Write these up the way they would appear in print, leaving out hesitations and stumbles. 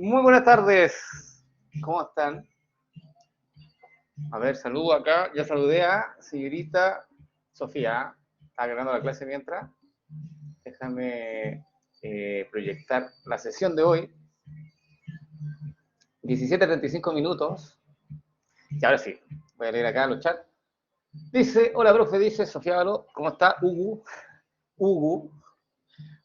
Muy buenas tardes. ¿Cómo están? A ver, saludo acá. Ya saludé a señorita Sofía. Está grabando la clase mientras. Déjame proyectar la sesión de hoy. 17:35 minutos. Y ahora sí, voy a leer acá los chats. Dice, hola profe, dice Sofía Galo. ¿Cómo está? Ugu.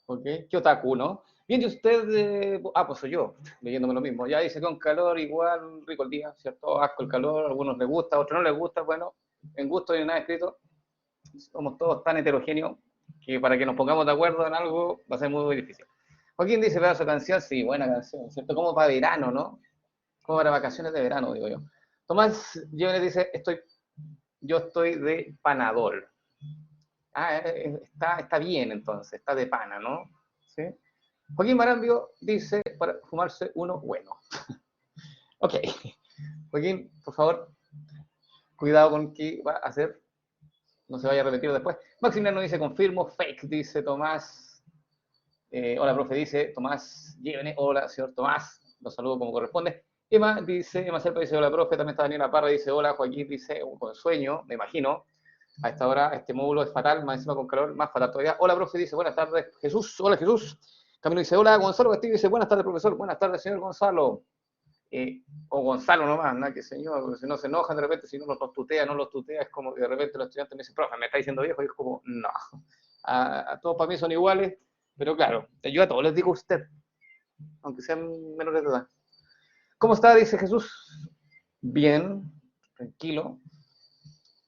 ¿Ok? ¿Qué otaku, no? Bien, y usted, pues soy yo, leyéndome lo mismo. Ya dice con calor, igual, rico el día, ¿cierto? Asco el calor, a algunos les gusta, a otros no les gusta. Bueno, en gusto no hay nada escrito. Somos todos tan heterogéneos que para que nos pongamos de acuerdo en algo va a ser muy, muy difícil. Joaquín dice, pedazo de canción, sí, buena canción, ¿cierto? Como para verano, ¿no? Como para vacaciones de verano, digo yo. Tomás Llévenes dice, yo estoy de Panadol. Ah, está bien entonces, está de pana, ¿no? ¿Sí? Joaquín Marambio dice para fumarse uno bueno. Ok. Joaquín, por favor, cuidado con qué va a hacer. No se vaya a repetir después. Maximiliano dice confirmo. Fake dice Tomás. Hola, profe, dice Tomás. Llévene. Hola, señor Tomás. Los saludo como corresponde. Emma Serpa dice hola, profe. También está Daniela Parra, dice hola. Joaquín dice con sueño, me imagino. A esta hora este módulo es fatal, más encima con calor, más fatal todavía. Hola, profe, dice buenas tardes. Jesús, hola Jesús. Camilo dice hola. Gonzalo Castillo dice buenas tardes, profesor. Buenas tardes, señor Gonzalo. O Gonzalo nomás, nada que señor, porque si no se enojan de repente, si no los tutea, no los tutea, es como que de repente los estudiantes me dicen, profe, me está diciendo viejo, y es como, no, a todos para mí son iguales, pero claro, yo a todos les digo usted, aunque sean menores de edad. ¿Cómo está? Dice Jesús. Bien, tranquilo.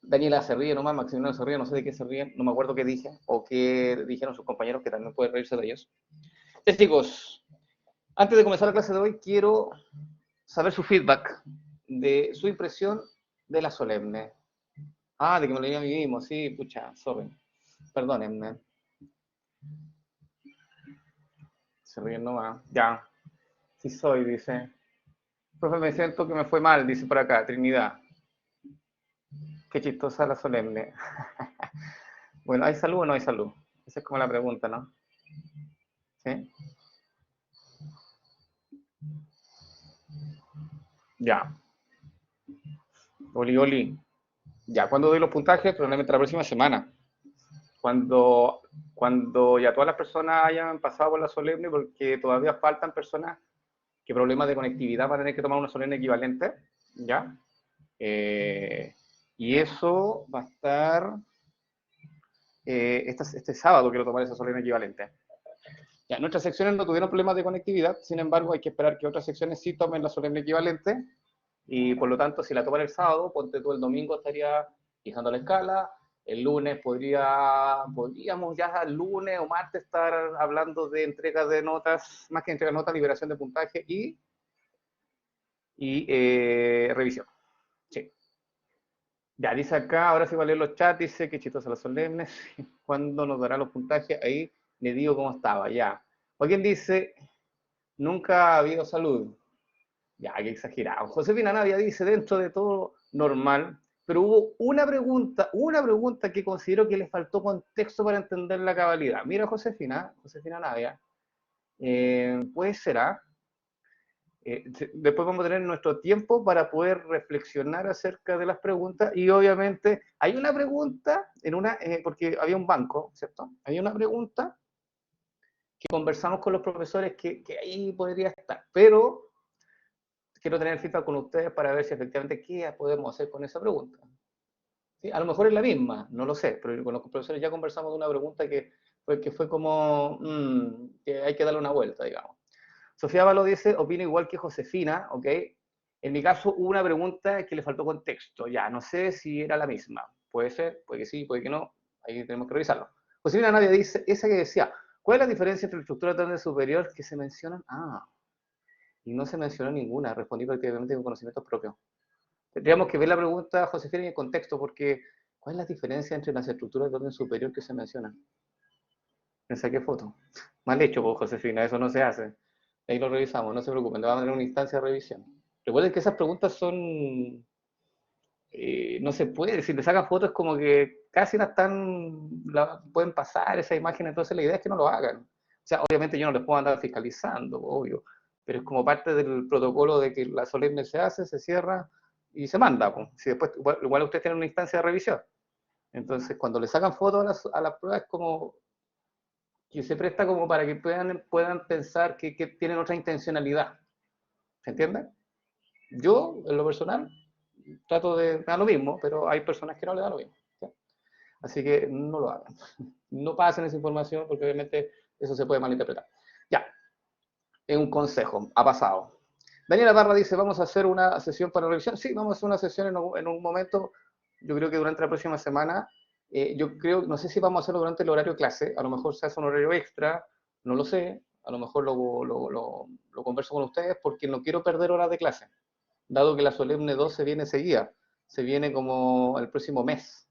Daniela se ríe nomás, Maximiliano se ríe, no sé de qué se ríen, no me acuerdo qué dije, o qué dijeron sus compañeros, que también pueden reírse de ellos. Entonces, chicos, antes de comenzar la clase de hoy, quiero saber su feedback de su impresión de la solemne. Ah, de que me lo leí a mí mismo, sí, pucha, sorry. Perdónenme. Se ríen nomás. Ya, sí soy, dice. Profe, me siento que me fue mal, dice por acá, Trinidad. Qué chistosa la solemne. Bueno, ¿hay salud o no hay salud? Esa es como la pregunta, ¿no? ¿Sí? Ya. Oli, oli. Ya, ¿cuándo doy los puntajes? Probablemente la próxima semana. Cuando, cuando ya todas las personas hayan pasado por la solemne, porque todavía faltan personas que problemas de conectividad van a tener que tomar una solemne equivalente, ¿ya? Eh, y eso va a estar este sábado, quiero tomar esa solemne equivalente. Ya, nuestras secciones no tuvieron problemas de conectividad, sin embargo, hay que esperar que otras secciones sí tomen la solemne equivalente, y por lo tanto, si la toman el sábado, ponte tú el domingo estaría fijando la escala, el lunes podríamos ya el lunes o martes estar hablando de entrega de notas, más que entrega de notas, liberación de puntaje y revisión. Sí. Ya, dice acá, ahora sí va a leer los chats, dice que chistosa las solemnes, ¿cuándo nos dará los puntajes? Ahí le digo cómo estaba, ya. O alguien dice, nunca ha habido salud. Ya, qué exagerado. Josefina Navia dice, dentro de todo normal, pero hubo una pregunta que considero que le faltó contexto para entender la cabalidad. Mira, Josefina Navia, pues será. Después vamos a tener nuestro tiempo para poder reflexionar acerca de las preguntas y obviamente hay una pregunta porque había un banco, ¿cierto? Había una pregunta que conversamos con los profesores que ahí podría estar, pero quiero tener feedback con ustedes para ver si efectivamente qué podemos hacer con esa pregunta. ¿Sí? A lo mejor es la misma, no lo sé, pero con los profesores ya conversamos de una pregunta que fue como que hay que darle una vuelta, digamos. Sofía Valo dice, opino igual que Josefina, ¿ok? En mi caso hubo una pregunta que le faltó contexto, ya, no sé si era la misma. Puede ser, puede que sí, puede que no, ahí tenemos que revisarlo. Josefina Navia dice, esa que decía, ¿cuál es la diferencia entre la estructura tarde superior que se mencionan? Ah, y no se mencionó ninguna, respondí prácticamente con conocimientos propios. Tendríamos que ver la pregunta, Josefina, en el contexto, porque ¿cuál es la diferencia entre las estructuras de orden superior que se mencionan? Me saqué foto. Mal hecho, pues, Josefina, eso no se hace. Ahí lo revisamos, no se preocupen, le vamos a tener una instancia de revisión. Recuerden que esas preguntas son, no se puede, si le sacan fotos es como que casi no están, pueden pasar esa imagen, entonces la idea es que no lo hagan. O sea, obviamente yo no les puedo andar fiscalizando, obvio, pero es como parte del protocolo de que la solemne se hace, se cierra y se manda. Pues. Si después, igual ustedes tienen una instancia de revisión. Entonces, cuando le sacan fotos a las pruebas, es como que se presta como para que puedan pensar que tienen otra intencionalidad. ¿Se entiende? Yo, en lo personal, trato de dar lo mismo, pero hay personas que no le dan lo mismo. ¿Sí? Así que no lo hagan. No pasen esa información porque obviamente eso se puede malinterpretar. Ya, es un consejo, ha pasado. Daniela Barra dice, ¿vamos a hacer una sesión para revisión? Sí, vamos a hacer una sesión en un momento, yo creo que durante la próxima semana. Yo creo, no sé si vamos a hacerlo durante el horario de clase, a lo mejor se hace un horario extra, no lo sé, a lo mejor lo converso con ustedes porque no quiero perder horas de clase, dado que la Solemne 2 se viene seguida, se viene como el próximo mes,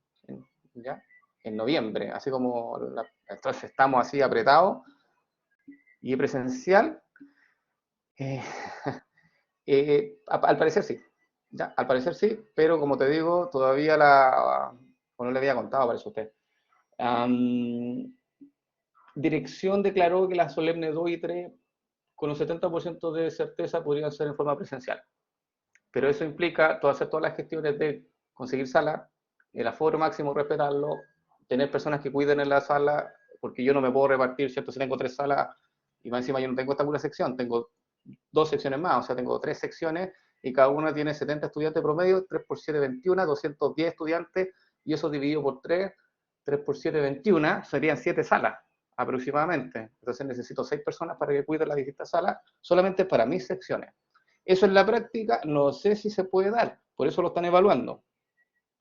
¿ya? En noviembre, así como entonces estamos así apretados y presencial. Eh, al parecer sí, ya, al parecer sí, pero como te digo, todavía no le había contado, parece usted. Dirección declaró que la Solemne 2 y 3 con un 70% de certeza podrían ser en forma presencial. Pero eso implica hacer todas las gestiones de conseguir sala, el aforo máximo respetarlo, tener personas que cuiden en la sala, porque yo no me puedo repartir, ¿cierto? Si tengo 3 salas y más encima yo no tengo esta pura sección, tengo 2 secciones más, o sea, tengo 3 secciones y cada una tiene 70 estudiantes promedio, 3 por 7, 21, 210 estudiantes y eso dividido por 3, 3 por 7, 21, serían 7 salas aproximadamente. Entonces necesito 6 personas para que cuiden las distintas salas, solamente para mis secciones. Eso en la práctica no sé si se puede dar, por eso lo están evaluando.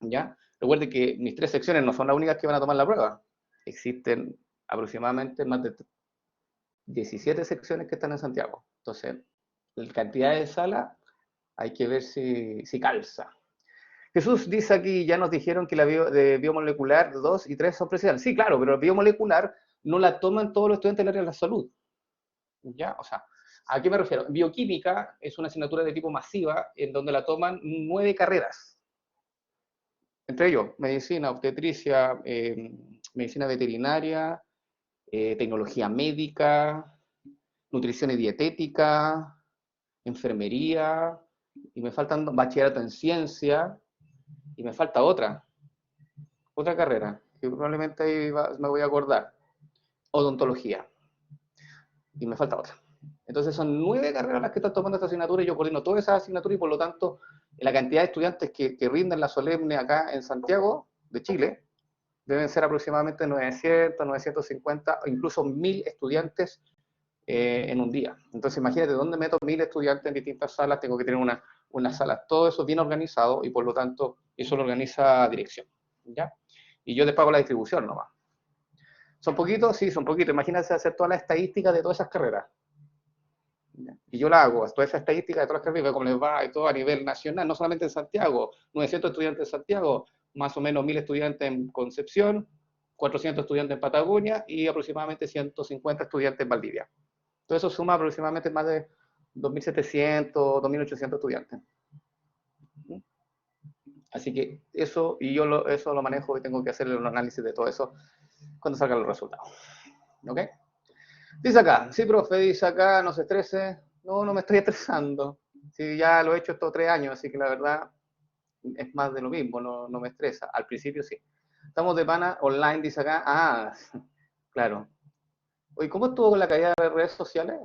¿Ya? Recuerde que mis 3 secciones no son las únicas que van a tomar la prueba. Existen aproximadamente más de 17 secciones que están en Santiago. Entonces, la cantidad de salas hay que ver si calza. Jesús dice aquí, ya nos dijeron que la de biomolecular 2 y 3 son presenciales. Sí, claro, pero la biomolecular no la toman todos los estudiantes del área de la salud. ¿Ya? O sea, ¿a qué me refiero? Bioquímica es una asignatura de tipo masiva en donde la toman 9 carreras. Entre ellos, medicina, obstetricia, medicina veterinaria, tecnología médica, nutrición y dietética, enfermería, y me faltan bachillerato en ciencia, y me falta otra carrera, que probablemente ahí me voy a acordar, odontología, y me falta otra. Entonces son 9 carreras las que están tomando esta asignatura y yo coordino todas esas asignaturas y por lo tanto la cantidad de estudiantes que rinden la solemne acá en Santiago de Chile deben ser aproximadamente 900, 950 o incluso 1000 estudiantes en un día. Entonces imagínate, ¿dónde meto 1000 estudiantes en distintas salas? Tengo que tener una sala, todo eso bien organizado y por lo tanto eso lo organiza dirección. ¿Ya? Y yo les pago la distribución nomás. ¿Son poquitos? Sí, son poquitos. Imagínense hacer todas las estadísticas de todas esas carreras. Y yo la hago, toda esa estadística de todas las carreras, cómo les va y todo a nivel nacional, no solamente en Santiago, 900 estudiantes en Santiago, más o menos 1000 estudiantes en Concepción, 400 estudiantes en Patagonia y aproximadamente 150 estudiantes en Valdivia. Todo eso suma aproximadamente más de 2.700, 2.800 estudiantes. Así que eso, y yo eso lo manejo y tengo que hacer el análisis de todo eso cuando salgan los resultados. ¿Ok? Dice acá, sí, profe, dice acá, no se estrese. No, no me estoy estresando. Sí, ya lo he hecho estos 3 años, así que la verdad es más de lo mismo, no me estresa. Al principio sí. Estamos de pana online, dice acá. Ah, claro. Oye, ¿cómo estuvo con la caída de redes sociales?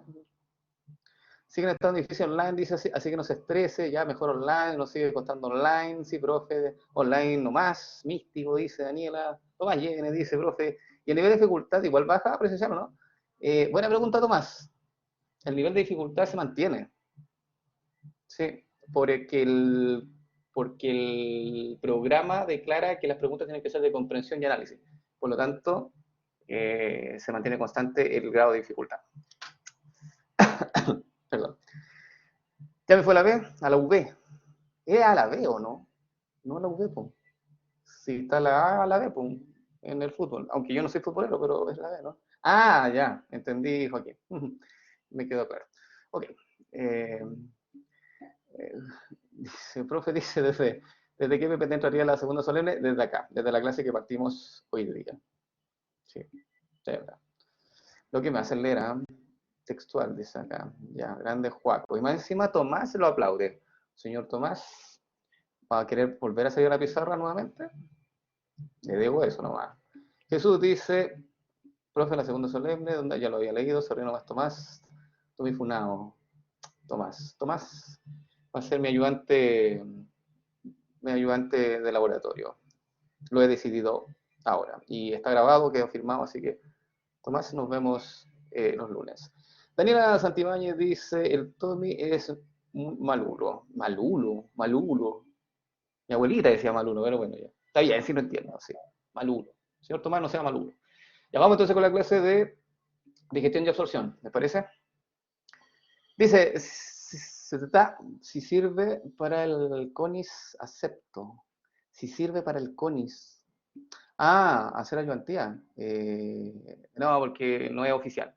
Siguen estando difíciles online, dice así que no se estrese, ya mejor online, nos sigue costando online, sí, profe, online nomás, místico, dice Daniela, Tomás Llene, dice, profe, y el nivel de dificultad igual baja presencial, ¿no? Buena pregunta, Tomás. El nivel de dificultad se mantiene, sí, porque el programa declara que las preguntas tienen que ser de comprensión y análisis, por lo tanto, se mantiene constante el grado de dificultad. Perdón. ¿Ya me fue a la B? A la V. ¿Es a la B o no? No a la V, pues. Si está la A, a la B, pues, en el fútbol. Aunque yo no soy futbolero, pero es la B, ¿no? Ah, ya, entendí, Joaquín. Me quedó claro. Ok. Eh, el profe dice, ¿desde qué me entraría la segunda solemne? Desde acá, desde la clase que partimos hoy día. Sí, de verdad. Lo que me hace leer, ¿eh? textual, dice acá. Ya, grande Juaco. Y más encima Tomás lo aplaude. Señor Tomás, ¿va a querer volver a salir a la pizarra nuevamente? Le digo eso nomás. Jesús dice, profe, la segunda solemne, donde ya lo había leído, se nomás Tomás, Tommy Funao. Tomás va a ser mi ayudante de laboratorio. Lo he decidido ahora. Y está grabado, quedó firmado, así que Tomás, nos vemos los lunes. Daniela Santibáñez dice, el Tommy es malulo. Malulo. Mi abuelita decía malulo, pero bueno, ya. Está bien, sí lo entiendo, sí. Malulo. Señor Tomás, no sea malulo. Ya vamos entonces con la clase de digestión y absorción, ¿les parece? Dice, si sirve para el CONIS, acepto. Si sirve para el CONIS. Ah, hacer ayudantía. No, porque no es oficial.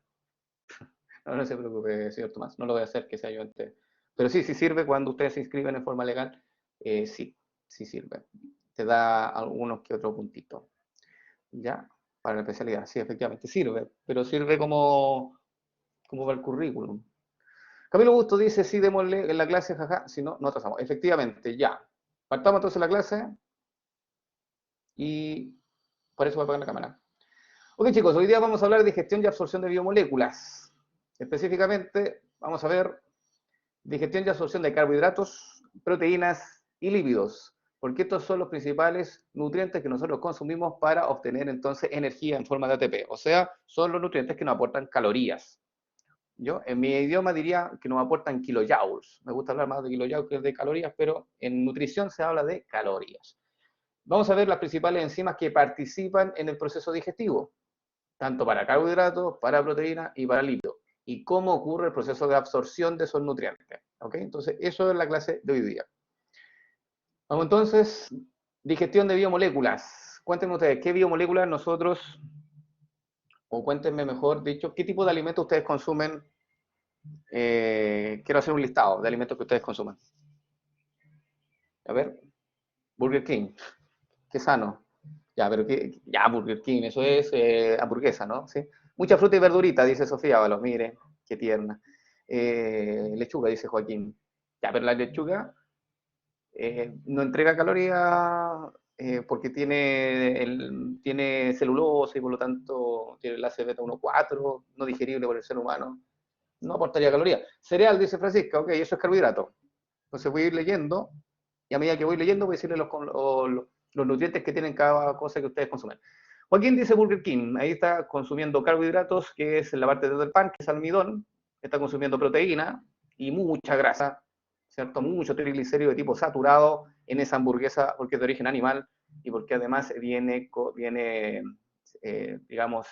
No se preocupe, señor Tomás, no lo voy a hacer que sea ayudante. Pero sí sirve cuando ustedes se inscriben en forma legal. Sí sirve. Te da algunos que otro puntito. ¿Ya? Para la especialidad. Sí, efectivamente sirve, pero sirve como para el currículum. Camilo Busto dice, sí, démosle en la clase, jaja, si no, no atrasamos. Efectivamente, ya. Partamos entonces la clase y por eso voy a apagar la cámara. Ok, chicos, hoy día vamos a hablar de digestión y absorción de biomoléculas. Específicamente, vamos a ver digestión y absorción de carbohidratos, proteínas y lípidos, porque estos son los principales nutrientes que nosotros consumimos para obtener entonces energía en forma de ATP. O sea, son los nutrientes que nos aportan calorías. Yo, en mi idioma diría que nos aportan kilojoules. Me gusta hablar más de kilojoules que de calorías, pero en nutrición se habla de calorías. Vamos a ver las principales enzimas que participan en el proceso digestivo, tanto para carbohidratos, para proteínas y para lípidos. Y cómo ocurre el proceso de absorción de esos nutrientes. ¿Ok? Entonces, eso es la clase de hoy día. Vamos entonces, digestión de biomoléculas. Cuéntenme ustedes, ¿qué biomoléculas nosotros, o cuéntenme mejor dicho, qué tipo de alimentos ustedes consumen? Quiero hacer un listado de alimentos que ustedes consuman. A ver, Burger King, qué sano. Ya, pero ya, Burger King, eso es hamburguesa, ¿no? ¿Sí? Mucha fruta y verdurita, dice Sofía Ábalos, mire, qué tierna. Lechuga, dice Joaquín. Ya, pero la lechuga no entrega calorías porque tiene celulosa y por lo tanto tiene el enlace beta 1,4, no digerible por el ser humano. No aportaría calorías. Cereal, dice Francisca, ok, eso es carbohidrato. Entonces voy a ir leyendo y a medida que voy leyendo voy a decirle los nutrientes que tienen cada cosa que ustedes consumen. Joaquín dice Burger King, ahí está consumiendo carbohidratos, que es la parte del pan, que es almidón, está consumiendo proteína y mucha grasa, ¿cierto? Mucho triglicérido de tipo saturado en esa hamburguesa porque es de origen animal y porque además digamos,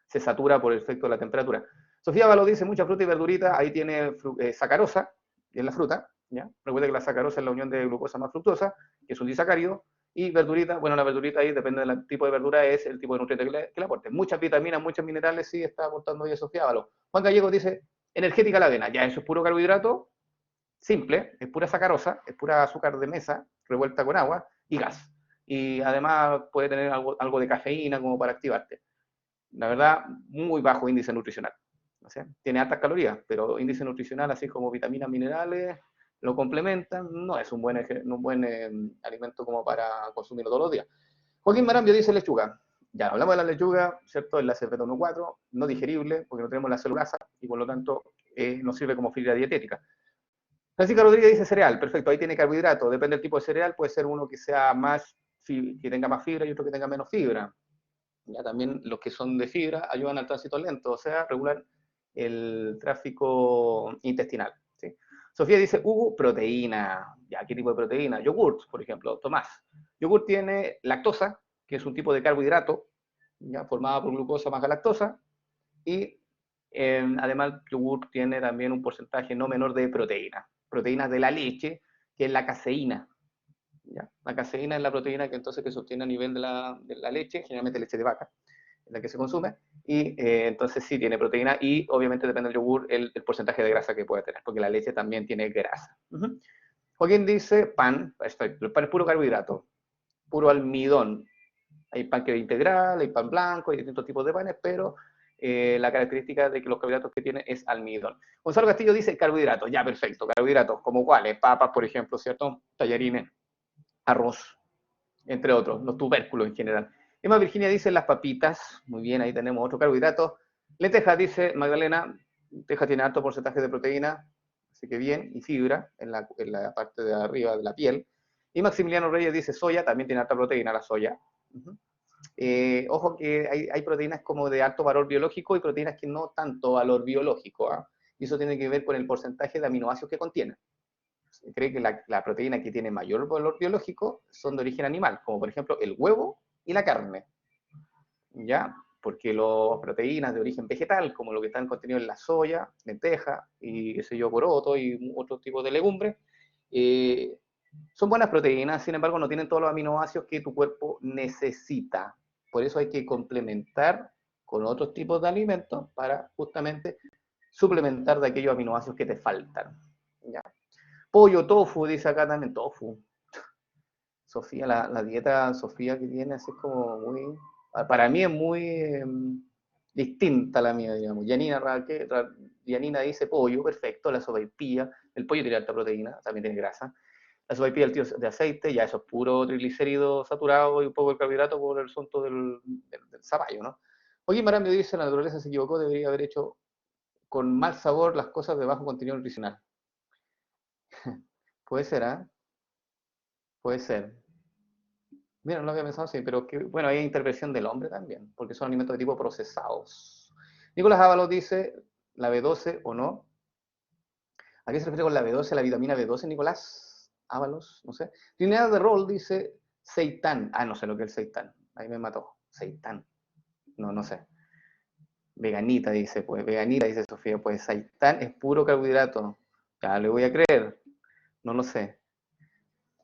se satura por el efecto de la temperatura. Sofía Valo dice mucha fruta y verdurita, ahí tiene sacarosa, en la fruta, ¿ya? Recuerda que la sacarosa es la unión de glucosa más fructosa, que es un disacárido, y verdurita, bueno, la verdurita ahí depende del tipo de verdura, es el tipo de nutriente que le aporte. Muchas vitaminas, muchos minerales, sí está aportando ahí Sofía Valo. Juan Gallego dice, energética la avena, ya eso es puro carbohidrato, simple, es pura sacarosa, es pura azúcar de mesa, revuelta con agua, y gas. Y además puede tener algo de cafeína como para activarte. La verdad, muy bajo índice nutricional. O sea, tiene altas calorías, pero índice nutricional, así como vitaminas, minerales, lo complementan, no es un buen alimento como para consumirlo todos los días. Joaquín Marambio dice lechuga. Ya hablamos de la lechuga, ¿cierto? Enlace beta 1,4, no digerible, porque no tenemos la celulasa y por lo tanto no sirve como fibra dietética. Francisca Rodríguez dice cereal, perfecto, ahí tiene carbohidrato, depende del tipo de cereal, puede ser uno que sea que tenga más fibra y otro que tenga menos fibra. Ya también los que son de fibra ayudan al tránsito lento, o sea, regulan el tráfico intestinal. ¿Sí? Sofía dice, proteína. Ya, ¿qué tipo de proteína? Yogurt, por ejemplo. Tomás. Yogurt tiene lactosa, que es un tipo de carbohidrato, ya, formada por glucosa más galactosa, y además el yogur tiene también un porcentaje no menor de proteína. Proteínas de la leche, que es la caseína. ¿Ya? La caseína es la proteína que entonces que se obtiene a nivel de la leche, generalmente leche de vaca, en la que se consume, y entonces sí tiene proteína y obviamente depende del yogur el porcentaje de grasa que puede tener, porque la leche también tiene grasa. Joaquín dice pan, el pan es puro carbohidrato, puro almidón. Hay pan que es integral, hay pan blanco, hay distintos tipos de panes, pero la característica de que los carbohidratos que tiene es almidón. Gonzalo Castillo dice carbohidratos, ya perfecto, carbohidratos, como cuáles, papas, por ejemplo, ¿cierto? Tallarines, arroz, entre otros, los tubérculos en general. Emma Virginia dice las papitas, muy bien, ahí tenemos otro carbohidrato. Lentejas, dice Magdalena, lentejas tiene alto porcentaje de proteína, así que bien, y fibra en la parte de arriba de la piel. Y Maximiliano Reyes dice soya, también tiene alta proteína la soya. Ojo que hay proteínas como de alto valor biológico y proteínas que no tanto valor biológico, ¿eh? Y eso tiene que ver con el porcentaje de aminoácidos que contiene. Se cree que la proteína que tiene mayor valor biológico son de origen animal, como por ejemplo el huevo y la carne, ¿ya? Porque las proteínas de origen vegetal, como lo que están contenidos en la soya, lenteja y qué sé yo, poroto y otros tipos de legumbres, son buenas proteínas, sin embargo no tienen todos los aminoácidos que tu cuerpo necesita. Por eso hay que complementar con otros tipos de alimentos para justamente suplementar de aquellos aminoácidos que te faltan, ¿ya? Pollo, tofu, dice acá también, tofu. Sofía, la dieta Sofía que tiene así es como muy, para mí es muy distinta a la mía, digamos. Yanina dice pollo, perfecto, la sopaipilla, el pollo tiene alta proteína, también tiene grasa. La sopaipilla de aceite, ya eso es puro triglicérido saturado y un poco de carbohidrato por el asunto del zapallo, ¿no? Oye, Maramio dice, la naturaleza se equivocó, debería haber hecho con mal sabor las cosas de bajo contenido nutricional. Puede ser, ¿ah? ¿Eh? Puede ser. Mira, no lo había pensado así, pero que, bueno, hay intervención del hombre también, porque son alimentos de tipo procesados. Nicolás Ábalos dice, la B12 o no. ¿A qué se refiere con la B12, la vitamina B12, Nicolás Ábalos? No sé. Trinidad de Rol dice seitán. Ah, no sé lo que es el seitán. Ahí me mató. Seitán. No, no sé. Veganita dice, pues. Veganita dice Sofía, pues seitán es puro carbohidrato. Ya le voy a creer. No lo sé.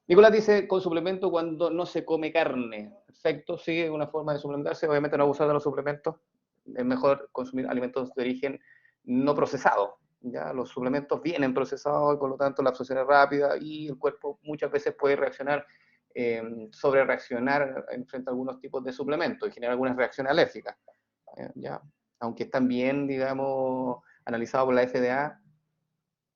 Nicolás dice, con suplemento cuando no se come carne. Perfecto, sí, es una forma de suplementarse. Obviamente no abusar de los suplementos. Es mejor consumir alimentos de origen no procesado. ¿Ya? Los suplementos vienen procesados y por lo tanto la absorción es rápida y el cuerpo muchas veces puede reaccionar, sobre reaccionar frente a algunos tipos de suplementos y generar algunas reacciones alérgicas. ¿Ya? Aunque están bien, digamos, analizados por la FDA,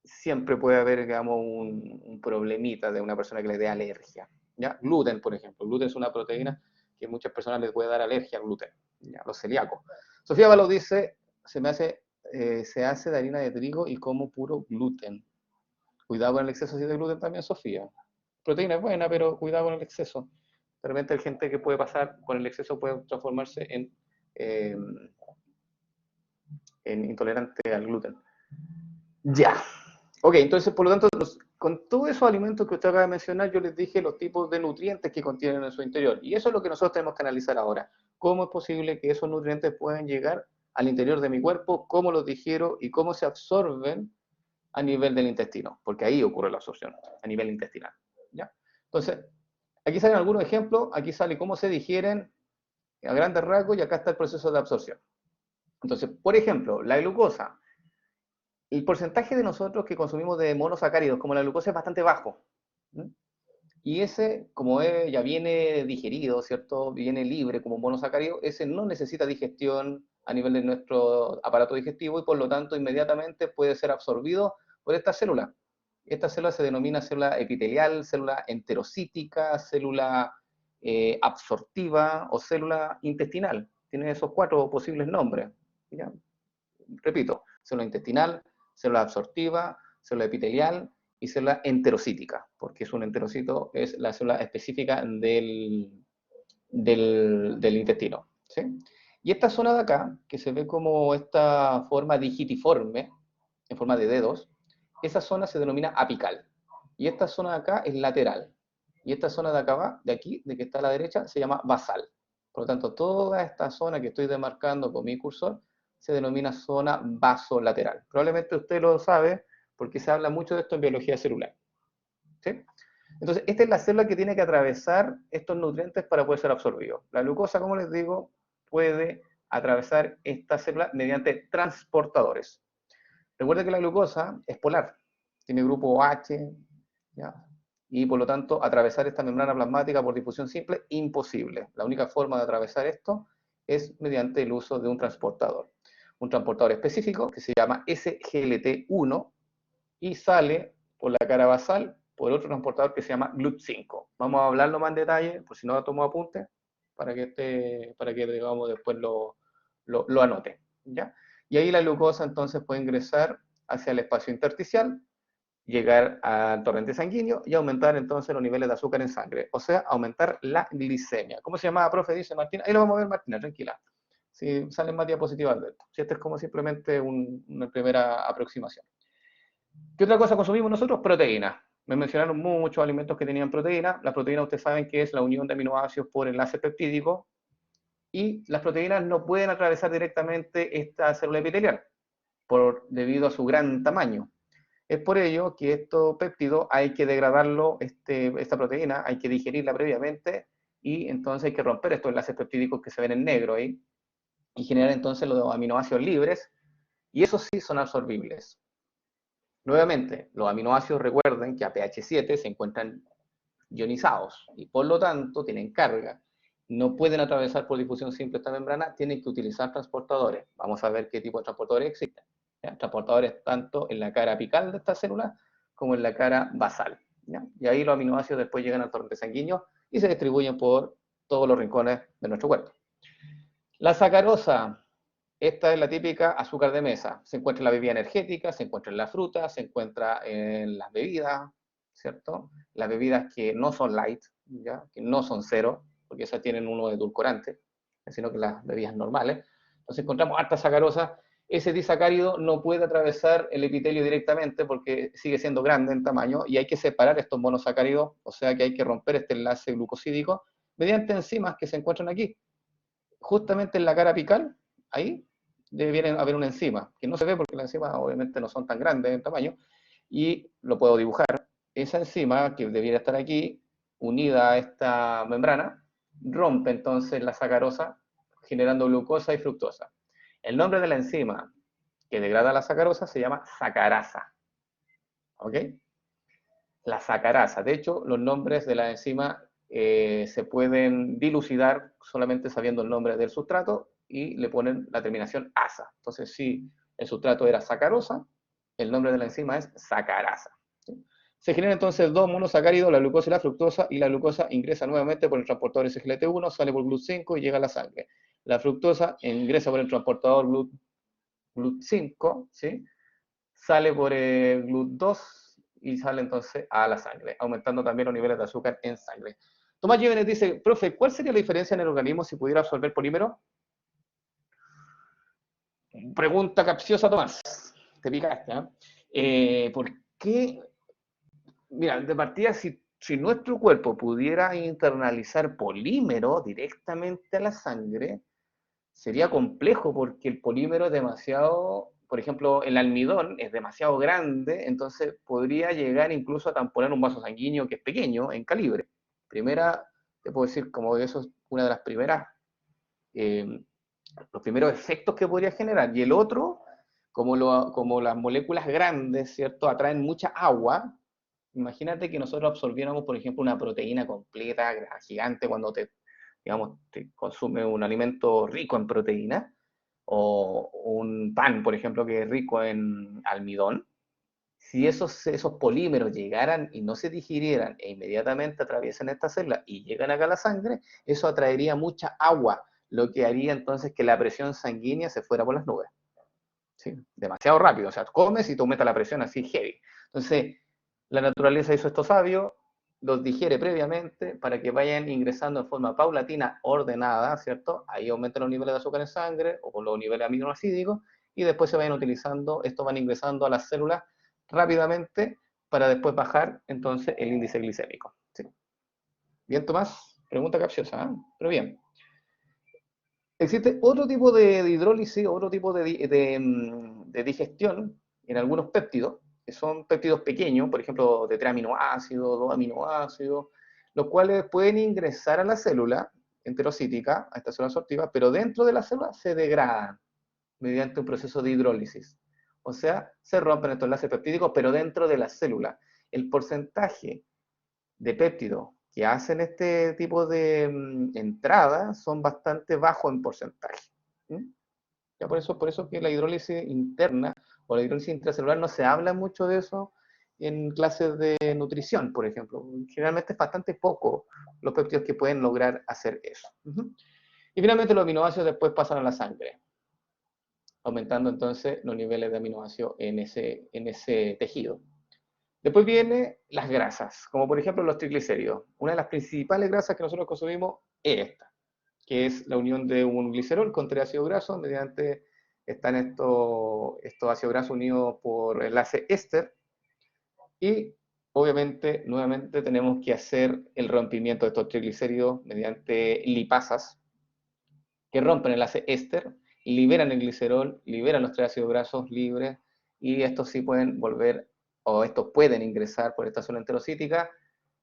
siempre puede haber, digamos, un problemita de una persona que le dé alergia. ¿Ya? Gluten, por ejemplo. Gluten es una proteína que a muchas personas les puede dar alergia al gluten, ¿ya? Los celíacos. Sofía Valo dice, se hace de harina de trigo y como puro gluten. Cuidado con el exceso de gluten también, Sofía. Proteína es buena, pero cuidado con el exceso. De repente hay gente que puede pasar, con el exceso puede transformarse eh, en intolerante al gluten. Ya. Ok, entonces, por lo tanto, con todos esos alimentos que usted acaba de mencionar, yo les dije los tipos de nutrientes que contienen en su interior. Y eso es lo que nosotros tenemos que analizar ahora. ¿Cómo es posible que esos nutrientes puedan llegar al interior de mi cuerpo? ¿Cómo los digiero? ¿Y cómo se absorben a nivel del intestino? Porque ahí ocurre la absorción, a nivel intestinal. ¿Ya? Entonces, aquí salen algunos ejemplos. Aquí sale cómo se digieren a grandes rasgos y acá está el proceso de absorción. Entonces, por ejemplo, la glucosa. El porcentaje de nosotros que consumimos de monosacáridos, como la glucosa, es bastante bajo. Y ese, como ya viene digerido, ¿cierto? Viene libre como monosacárido, ese no necesita digestión a nivel de nuestro aparato digestivo y por lo tanto inmediatamente puede ser absorbido por esta célula. Esta célula se denomina célula epitelial, célula enterocítica, célula absortiva o célula intestinal. Tiene esos 4 posibles nombres. ¿Ya? Repito, célula intestinal, célula absortiva, célula epitelial y célula enterocítica, porque es un enterocito, es la célula específica del intestino. ¿Sí? Y esta zona de acá, que se ve como esta forma digitiforme, en forma de dedos, esa zona se denomina apical. Y esta zona de acá es lateral. Y esta zona de acá, de aquí, de que está a la derecha, se llama basal. Por lo tanto, toda esta zona que estoy demarcando con mi cursor se denomina zona vasolateral. Probablemente usted lo sabe porque se habla mucho de esto en biología celular. ¿Sí? Entonces, esta es la célula que tiene que atravesar estos nutrientes para poder ser absorbido. La glucosa, como les digo, puede atravesar esta célula mediante transportadores. Recuerda que la glucosa es polar, tiene grupo OH, ¿ya? Y por lo tanto, atravesar esta membrana plasmática por difusión simple, imposible. La única forma de atravesar esto es mediante el uso de un transportador. un transportador específico que se llama SGLT1 y sale por la cara basal por otro transportador que se llama GLUT5. Vamos a hablarlo más en detalle, por si no tomo apuntes, para que digamos, después lo anote, ¿ya? Y ahí la glucosa entonces puede ingresar hacia el espacio intersticial, llegar al torrente sanguíneo y aumentar entonces los niveles de azúcar en sangre, o sea, aumentar la glicemia. ¿Cómo se llamaba, profe? Dice Martina. Ahí lo vamos a ver, Martina, tranquila. Si salen más diapositivas de esto. Si esto es como simplemente una primera aproximación. ¿Qué otra cosa consumimos nosotros? Proteína. Me mencionaron muchos alimentos que tenían proteína. La proteína, ustedes saben que es la unión de aminoácidos por enlace peptídico, y las proteínas no pueden atravesar directamente esta célula epitelial debido a su gran tamaño. Es por ello que estos péptidos hay que degradarlo, esta proteína, hay que digerirla previamente, y entonces hay que romper estos enlaces peptídicos que se ven en negro ahí, y generar entonces los aminoácidos libres, y esos sí son absorbibles. Nuevamente, los aminoácidos, recuerden que a pH 7 se encuentran ionizados y por lo tanto tienen carga. No pueden atravesar por difusión simple esta membrana, tienen que utilizar transportadores. Vamos a ver qué tipo de transportadores existen. ¿Ya? Transportadores tanto en la cara apical de esta célula como en la cara basal. ¿Ya? Y ahí los aminoácidos después llegan al torrente sanguíneo y se distribuyen por todos los rincones de nuestro cuerpo. La sacarosa. Esta es la típica azúcar de mesa. Se encuentra en la bebida energética, se encuentra en la fruta, se encuentra en las bebidas, ¿cierto? Las bebidas que no son light, ¿ya? Que no son cero, porque esas tienen uno edulcorante, sino que las bebidas normales. Entonces encontramos harta sacarosa. Ese disacárido no puede atravesar el epitelio directamente porque sigue siendo grande en tamaño y hay que separar estos monosacáridos, o sea que hay que romper este enlace glucosídico mediante enzimas que se encuentran aquí, justamente en la cara apical. Ahí debería haber una enzima, que no se ve porque las enzimas obviamente no son tan grandes en tamaño, y lo puedo dibujar. Esa enzima, que debiera estar aquí, unida a esta membrana, rompe entonces la sacarosa, generando glucosa y fructosa. El nombre de la enzima que degrada la sacarosa se llama sacarasa. ¿Ok? La sacarasa. De hecho, los nombres de la enzima se pueden dilucidar solamente sabiendo el nombre del sustrato y le ponen la terminación asa. Entonces, si el sustrato era sacarosa, el nombre de la enzima es sacarasa. ¿Sí? Se generan entonces dos monosacáridos, la glucosa y la fructosa, y la glucosa ingresa nuevamente por el transportador SGLT1, sale por GLUT5 y llega a la sangre. La fructosa ingresa por el transportador GLUT5, ¿sí? Sale por el GLUT2 y sale entonces a la sangre, aumentando también los niveles de azúcar en sangre. Tomás Jiménez dice, profe, ¿cuál sería la diferencia en el organismo si pudiera absorber polímero? Pregunta capciosa, Tomás. Te picaste, ¿por qué? Mira, de partida, si nuestro cuerpo pudiera internalizar polímero directamente a la sangre, sería complejo porque el polímero es demasiado, por ejemplo, el almidón es demasiado grande, entonces podría llegar incluso a tamponar un vaso sanguíneo que es pequeño en calibre. Primera, te puedo decir, como eso es una de las primeras, los primeros efectos que podría generar. Y el otro, como las moléculas grandes, ¿cierto?, atraen mucha agua. Imagínate que nosotros absorbiéramos, por ejemplo, una proteína completa, gigante, cuando digamos, te consume un alimento rico en proteína, o un pan, por ejemplo, que es rico en almidón. Si esos polímeros llegaran y no se digirieran e inmediatamente atraviesen esta célula y llegan acá a la sangre, eso atraería mucha agua, lo que haría entonces que la presión sanguínea se fuera por las nubes. ¿Sí? Demasiado rápido, o sea, comes y te aumenta la presión así heavy. Entonces, la naturaleza hizo esto sabio, los digiere previamente para que vayan ingresando en forma paulatina, ordenada, ¿cierto? Ahí aumentan los niveles de azúcar en sangre o los niveles de aminoácidos y después se vayan utilizando, estos van ingresando a las células rápidamente para después bajar entonces el índice glicémico. ¿Sí? Bien, Tomás, pregunta capciosa, ¿eh? Pero bien. Existe otro tipo de hidrólisis, otro tipo de digestión en algunos péptidos, que son péptidos pequeños, por ejemplo, de 3 aminoácidos, 2 aminoácidos, los cuales pueden ingresar a la célula enterocítica, a esta célula absortiva, pero dentro de la célula se degradan mediante un proceso de hidrólisis. O sea, se rompen estos enlaces peptídicos, pero dentro de la célula. El porcentaje de péptidos que hacen este tipo de entrada son bastante bajos en porcentaje. ¿Mm? Ya por eso que la hidrólisis interna o la hidrólisis intracelular no se habla mucho de eso en clases de nutrición, por ejemplo. Generalmente es bastante poco los péptidos que pueden lograr hacer eso. Y finalmente los aminoácidos después pasan a la sangre, aumentando entonces los niveles de aminoácidos en ese tejido. Después vienen las grasas, como por ejemplo los triglicéridos. Una de las principales grasas que nosotros consumimos es esta, que es la unión de un glicerol con tres ácidos grasos, mediante están estos ácidos grasos unidos por enlace éster, y obviamente nuevamente tenemos que hacer el rompimiento de estos triglicéridos mediante lipasas, que rompen el enlace éster, liberan el glicerol, liberan los tres ácidos grasos libres, y estos sí pueden volver, o estos pueden ingresar por esta zona enterocítica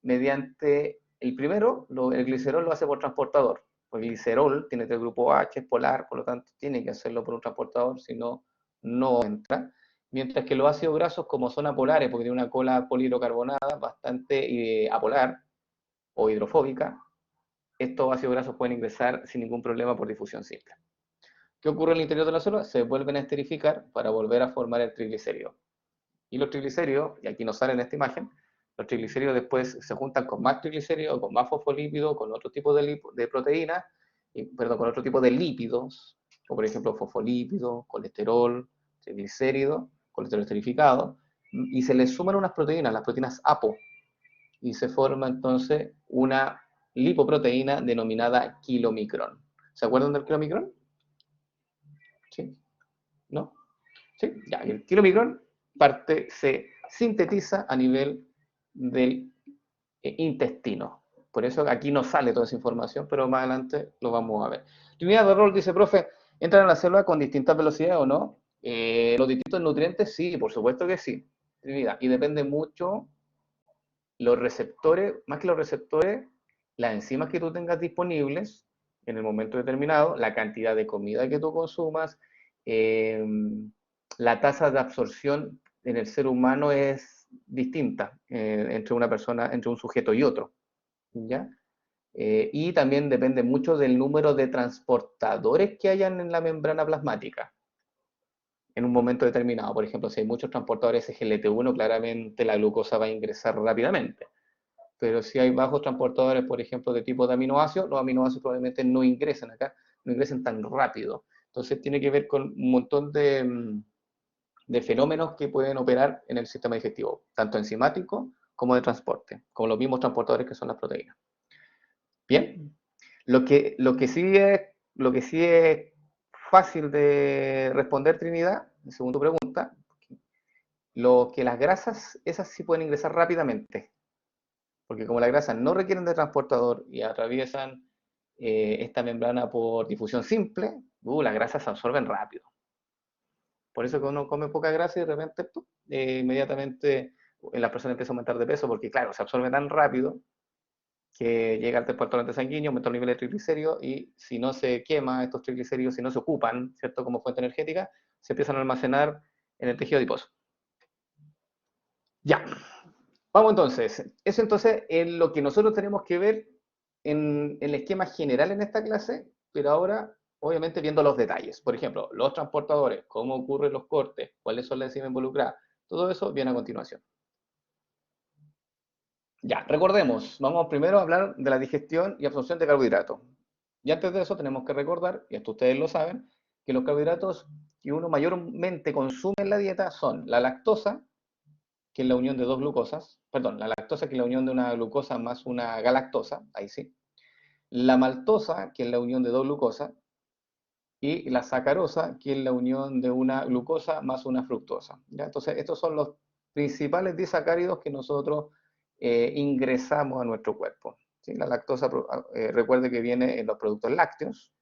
mediante el primero, el glicerol lo hace por transportador. El glicerol tiene el grupo H, es polar, por lo tanto tiene que hacerlo por un transportador, si no, no entra. Mientras que los ácidos grasos, como son apolares, porque tienen una cola polihidrocarbonada bastante apolar o hidrofóbica, estos ácidos grasos pueden ingresar sin ningún problema por difusión simple. ¿Qué ocurre en el interior de la célula? Se vuelven a esterificar para volver a formar el triglicérido. Y los triglicéridos, y aquí nos sale en esta imagen, los triglicéridos después se juntan con más triglicéridos, con más fosfolípidos, con otro tipo de proteínas, perdón, con otro tipo de lípidos, como por ejemplo fosfolípidos, colesterol, triglicéridos, colesterol esterificado, y se les suman unas proteínas, las proteínas APO, y se forma entonces una lipoproteína denominada kilomicrón. ¿Se acuerdan del kilomicrón? ¿Sí? ¿No? ¿Sí? Ya, el kilomicrón se sintetiza a nivel del intestino. Por eso aquí no sale toda esa información, pero más adelante lo vamos a ver. Trinidad de Rol dice, profe, ¿entran a la célula con distintas velocidades o no? Los distintos nutrientes, sí, por supuesto que sí, Trinidad. Y depende mucho los receptores, más que los receptores, las enzimas que tú tengas disponibles en el momento determinado, la cantidad de comida que tú consumas, eh, la tasa de absorción en el ser humano es distinta entre una persona, entre un sujeto y otro, ¿ya? Y también depende mucho del número de transportadores que hayan en la membrana plasmática en un momento determinado. Por ejemplo, si hay muchos transportadores SGLT1, claramente la glucosa va a ingresar rápidamente. Pero si hay bajos transportadores, por ejemplo, de tipo de aminoácidos, los aminoácidos probablemente no ingresen acá, no ingresen tan rápido. Entonces tiene que ver con un montón de fenómenos que pueden operar en el sistema digestivo, tanto enzimático como de transporte, como los mismos transportadores que son las proteínas. Bien, lo que sí es fácil de responder, Trinidad, según tu pregunta, lo que las grasas, esas sí pueden ingresar rápidamente, porque como las grasas no requieren de transportador y atraviesan esta membrana por difusión simple, las grasas se absorben rápido. Por eso que uno come poca grasa y de repente inmediatamente la persona empieza a aumentar de peso, porque claro, se absorbe tan rápido que llega al transporte sanguíneo, aumenta el nivel de triglicéridos, y si no se quema estos triglicéridos, si no se ocupan, ¿cierto?, como fuente energética, se empiezan a almacenar en el tejido adiposo. Ya, vamos entonces. Eso entonces es lo que nosotros tenemos que ver en el esquema general en esta clase, pero ahora obviamente viendo los detalles. Por ejemplo, los transportadores, cómo ocurren los cortes, cuáles son las enzimas involucradas, todo eso viene a continuación. Ya, recordemos, vamos primero a hablar de la digestión y absorción de carbohidratos. Y antes de eso tenemos que recordar, y esto ustedes lo saben, que los carbohidratos que uno mayormente consume en la dieta son la lactosa, que es la unión de dos glucosas, perdón, la lactosa, que es la unión de una glucosa más una galactosa, ahí sí, la maltosa, que es la unión de dos glucosas, y la sacarosa, que es la unión de una glucosa más una fructosa. ¿Ya? Entonces, estos son los principales disacáridos que nosotros ingresamos a nuestro cuerpo. ¿Sí? La lactosa, recuerde que viene en los productos lácteos.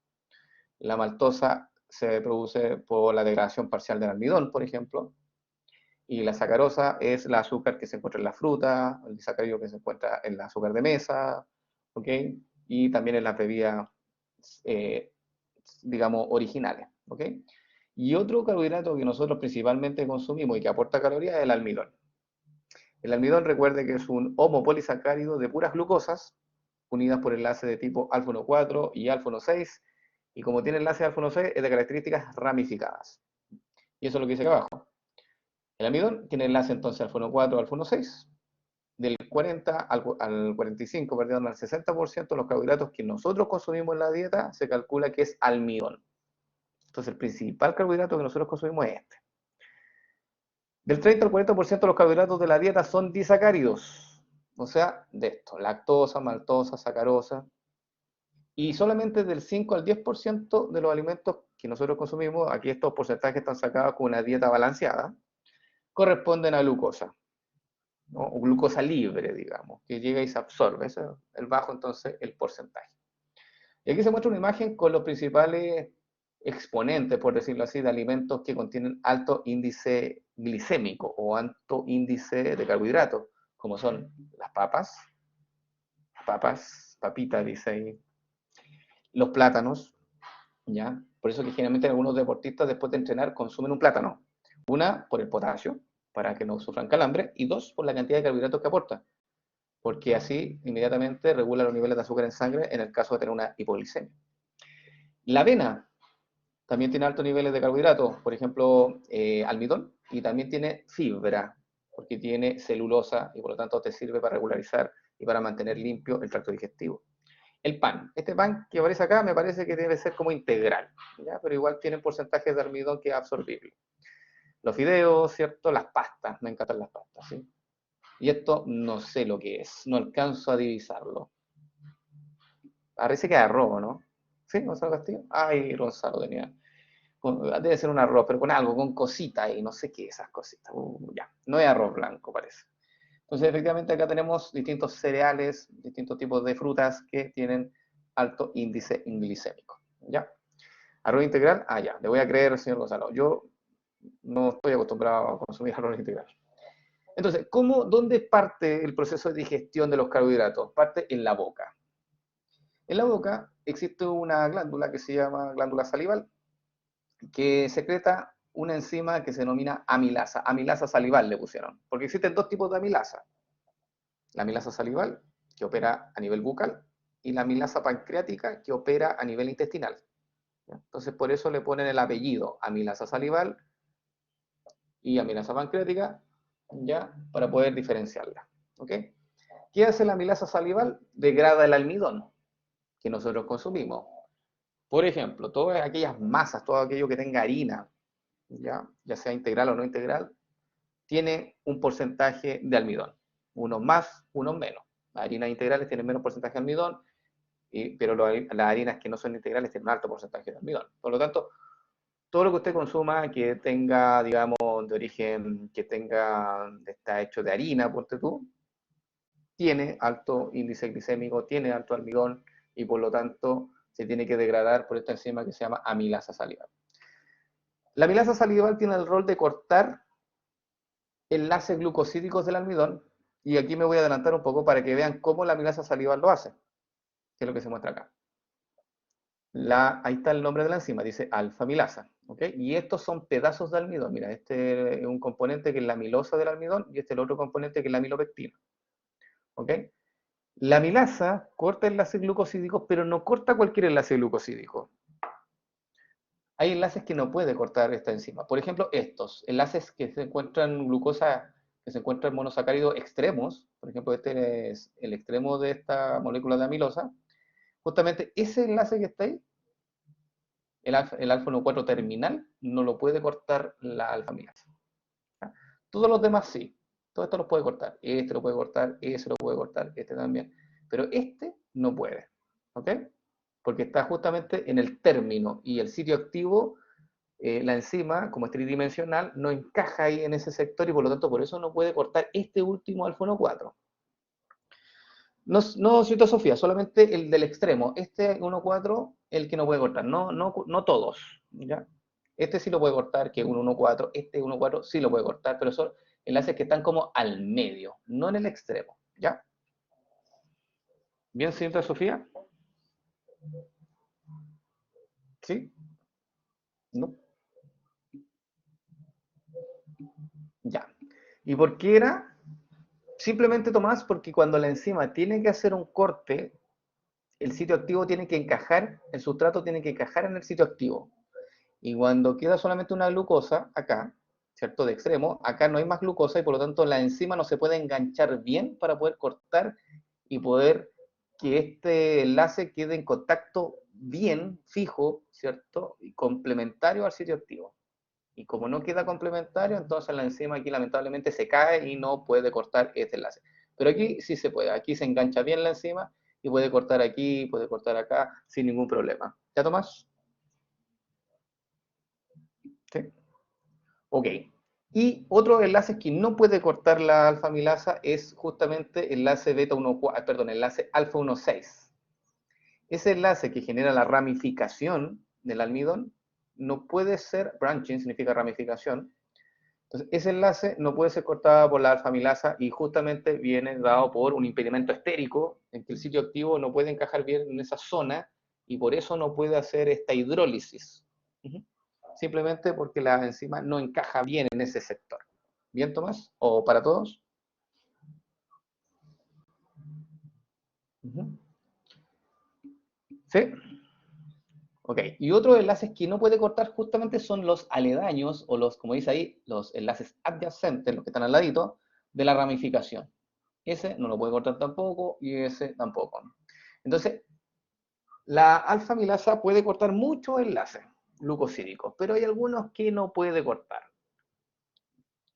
La maltosa se produce por la degradación parcial del almidón, por ejemplo. Y la sacarosa es el azúcar que se encuentra en la fruta, el disacárido que se encuentra en el azúcar de mesa, ¿ok? Y también en las bebidas, digamos, originales, ¿ok? Y otro carbohidrato que nosotros principalmente consumimos y que aporta calorías es el almidón. El almidón, recuerde que es un homopolisacárido de puras glucosas, unidas por enlace de tipo alfa 1,4 y alfa 1,6, Y como tiene enlace alfa 6, es de características ramificadas. Y eso es lo que dice acá abajo. El almidón tiene enlace entonces alfa 4, alfa 6. Del 40 al 45, perdón, al 60% de los carbohidratos que nosotros consumimos en la dieta se calcula que es almidón. Entonces el principal carbohidrato que nosotros consumimos es este. Del 30 al 40% de los carbohidratos de la dieta son disacáridos, o sea, de esto, lactosa, maltosa, sacarosa, y solamente del 5 al 10% de los alimentos que nosotros consumimos, aquí estos porcentajes están sacados con una dieta balanceada, corresponden a glucosa, ¿no? O glucosa libre, digamos, que llega y se absorbe, ese es el bajo entonces el porcentaje. Y aquí se muestra una imagen con los principales exponentes, por decirlo así, de alimentos que contienen alto índice glicémico o alto índice de carbohidratos, como son las papitas, dice ahí, los plátanos, ¿ya? Por eso que generalmente algunos deportistas después de entrenar consumen un plátano. Una, por el potasio, para que no sufran calambre, y dos, por la cantidad de carbohidratos que aporta, porque así inmediatamente regula los niveles de azúcar en sangre en el caso de tener una hipoglicemia. La avena también tiene altos niveles de carbohidratos, por ejemplo, almidón, y también tiene fibra, porque tiene celulosa y por lo tanto te sirve para regularizar y para mantener limpio el tracto digestivo. El pan, este pan que aparece acá me parece que debe ser como integral, ¿ya? Pero igual tiene porcentajes de almidón que es absorbible. Los fideos, ¿cierto? Las pastas, me encantan las pastas, ¿sí? Y esto no sé lo que es, no alcanzo a divisarlo. Parece que es arroz, ¿no? ¿Sí, Gonzalo Castillo? Ay, Gonzalo tenía. Debe ser un arroz, pero con algo, con cositas y no sé qué esas cositas. Ya, no es arroz blanco, parece. Entonces, efectivamente, acá tenemos distintos cereales, distintos tipos de frutas que tienen alto índice glicémico. ¿Ya? Arroz integral, ya, le voy a creer, señor Gonzalo. Yo no estoy acostumbrado a consumir arroz integral. Entonces, ¿dónde parte el proceso de digestión de los carbohidratos? Parte en la boca. En la boca existe una glándula que se llama glándula salival, que secreta una enzima que se denomina amilasa. Amilasa salival le pusieron, porque existen dos tipos de amilasa. La amilasa salival, que opera a nivel bucal, y la amilasa pancreática, que opera a nivel intestinal. Entonces, por eso le ponen el apellido amilasa salival y amilasa pancreática, ya, para poder diferenciarla. ¿Ok? ¿Qué hace la amilasa salival? Degrada el almidón que nosotros consumimos. Por ejemplo, todas aquellas masas, todo aquello que tenga harina, ya sea integral o no integral, tiene un porcentaje de almidón. Unos más, unos menos. Las harinas integrales tienen menos porcentaje de almidón, pero las harinas que no son integrales tienen un alto porcentaje de almidón. Por lo tanto, todo lo que usted consuma que tenga, digamos, de origen, está hecho de harina, ponte tú, tiene alto índice glicémico, tiene alto almidón y por lo tanto se tiene que degradar por esta enzima que se llama amilasa salival. La amilasa salival tiene el rol de cortar enlaces glucosídicos del almidón, y aquí me voy a adelantar un poco para que vean cómo la amilasa salival lo hace, que es lo que se muestra acá. Ahí está el nombre de la enzima, dice alfa-amilasa, ¿ok? Y estos son pedazos de almidón. Mira, este es un componente que es la amilosa del almidón y este es el otro componente que es la amilopectina, ¿ok? La amilasa corta enlaces glucosídicos, pero no corta cualquier enlace glucosídico. Hay enlaces que no puede cortar esta enzima. Por ejemplo, estos enlaces que se encuentran glucosa, que se encuentran monosacáridos extremos, por ejemplo, este es el extremo de esta molécula de amilosa, justamente ese enlace que está ahí, el alfa 4 terminal, no lo puede cortar la alfa-amilasa. Todos los demás sí, todo esto lo puede cortar, este lo puede cortar, ese lo puede cortar, este también, pero este no puede, ¿ok? Porque está justamente en el término y el sitio activo, la enzima, como es tridimensional, no encaja ahí en ese sector y por lo tanto por eso no puede cortar este último alfa 4. No, no, cierto, Sofía, solamente el del extremo, este 1,4, el que no puede cortar, no todos, ¿ya? Este sí lo puede cortar, que es un 1,4, este 1,4 sí lo puede cortar, pero son enlaces que están como al medio, no en el extremo, ¿ya? ¿Bien, señorita Sofía? ¿Sí? ¿No? Ya. ¿Y por qué era? Simplemente, Tomás, porque cuando la enzima tiene que hacer un corte el sitio activo tiene que encajar, el sustrato tiene que encajar en el sitio activo. Y cuando queda solamente una glucosa, acá, ¿cierto? De extremo, acá no hay más glucosa y por lo tanto la enzima no se puede enganchar bien para poder cortar y poder que este enlace quede en contacto bien, fijo, ¿cierto? Y complementario al sitio activo. Y como no queda complementario, entonces la enzima aquí lamentablemente se cae y no puede cortar este enlace. Pero aquí sí se puede, aquí se engancha bien la enzima y puede cortar aquí, puede cortar acá sin ningún problema. ¿Ya, Tomás? Sí. Ok. Y otro enlace que no puede cortar la alfa-amilasa es justamente el enlace beta 1, perdón, el enlace alfa 1,6. Ese enlace que genera la ramificación del almidón no puede ser, branching significa ramificación, entonces ese enlace no puede ser cortado por la alfa-amilasa y justamente viene dado por un impedimento estérico en que el sitio activo no puede encajar bien en esa zona y por eso no puede hacer esta hidrólisis. Simplemente porque la enzima no encaja bien en ese sector. ¿Bien, Tomás? ¿O para todos? ¿Sí? Ok. Y otros enlaces que no puede cortar justamente son los aledaños, o los, como dice ahí, los enlaces adyacentes, los que están al ladito, de la ramificación. Ese no lo puede cortar tampoco, y ese tampoco. Entonces, la alfa-amilasa puede cortar muchos enlaces glucosídicos, pero hay algunos que no puede cortar.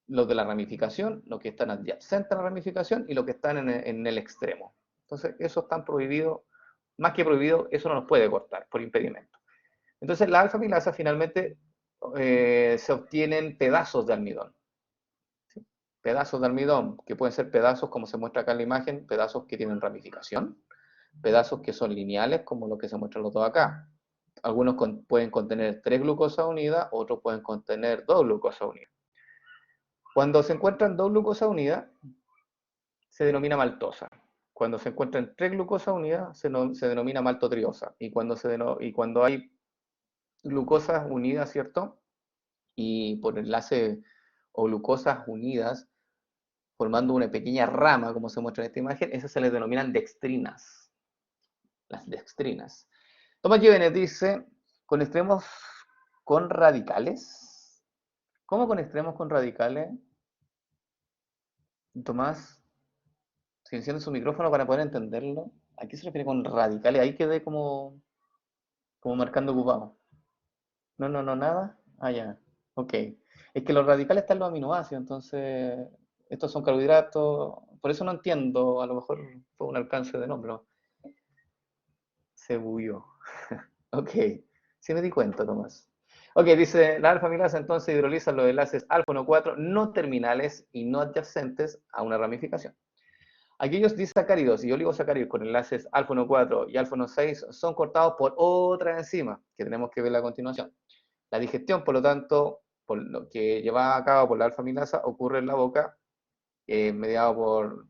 Los de la ramificación, los que están adyacentes a la ramificación y los que están en el extremo. Entonces, esos están prohibidos, más que prohibido, eso no los puede cortar por impedimento. Entonces, la alfa-amilasa finalmente se obtienen pedazos de almidón. ¿Sí? Pedazos de almidón, que pueden ser pedazos, como se muestra acá en la imagen, pedazos que tienen ramificación, pedazos que son lineales, como lo que se muestra los dos acá. Algunos pueden contener 3 glucosas unidas, otros pueden contener 2 glucosas unidas. Cuando se encuentran 2 glucosas unidas, se denomina maltosa. Cuando se encuentran 3 glucosas unidas, se denomina maltotriosa. Y cuando hay glucosas unidas, ¿cierto? Y por enlace o glucosas unidas, formando una pequeña rama, como se muestra en esta imagen, esas se les denominan dextrinas. Las dextrinas. Thomas Jóvenes dice, con extremos con radicales. ¿Cómo con extremos con radicales? Tomás, si enciende su micrófono para poder entenderlo. ¿A qué se refiere con radicales? Ahí quedé como marcando ocupado. No, no, no, nada. Ah, ya. Ok. Es que los radicales están los aminoácidos, entonces estos son carbohidratos. Por eso no entiendo, a lo mejor fue un alcance de nombre. Se bulló. Ok. Sí me di cuenta, Tomás. Ok, dice, la alfa-amilasa entonces hidroliza los enlaces alfa 1,4 no terminales y no adyacentes a una ramificación. Aquellos disacáridos y oligosacáridos con enlaces alfa 1,4 y alfa 1,6 son cortados por otra enzima que tenemos que ver a continuación. La digestión, por lo tanto, por lo que lleva a cabo por la alfa-amilasa, ocurre en la boca, mediado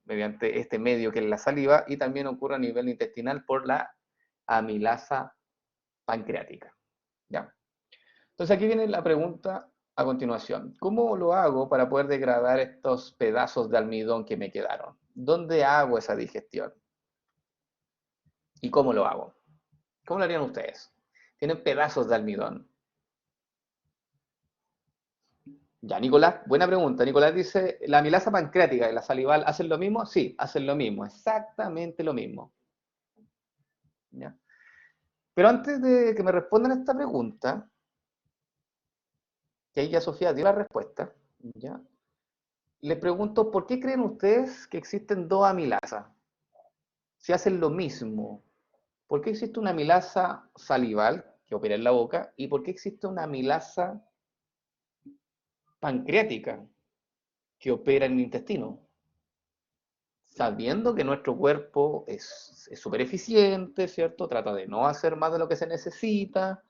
mediante este medio que es la saliva, y también ocurre a nivel intestinal por la amilasa pancreática. ¿Ya? Entonces aquí viene la pregunta a continuación. ¿Cómo lo hago para poder degradar estos pedazos de almidón que me quedaron? ¿Dónde hago esa digestión? ¿Y cómo lo hago? ¿Cómo lo harían ustedes? Tienen pedazos de almidón. Ya, Nicolás, buena pregunta. Nicolás dice, ¿la amilasa pancreática y la salival hacen lo mismo? Sí, hacen lo mismo, exactamente lo mismo. ¿Ya? Pero antes de que me respondan esta pregunta, que ahí ya Sofía dio la respuesta, ¿ya? Les pregunto, ¿por qué creen ustedes que existen dos amilasas? Si hacen lo mismo, ¿por qué existe una amilasa salival que opera en la boca y por qué existe una amilasa pancreática que opera en el intestino? Sabiendo que nuestro cuerpo es súper eficiente, ¿cierto? Trata de no hacer más de lo que se necesita.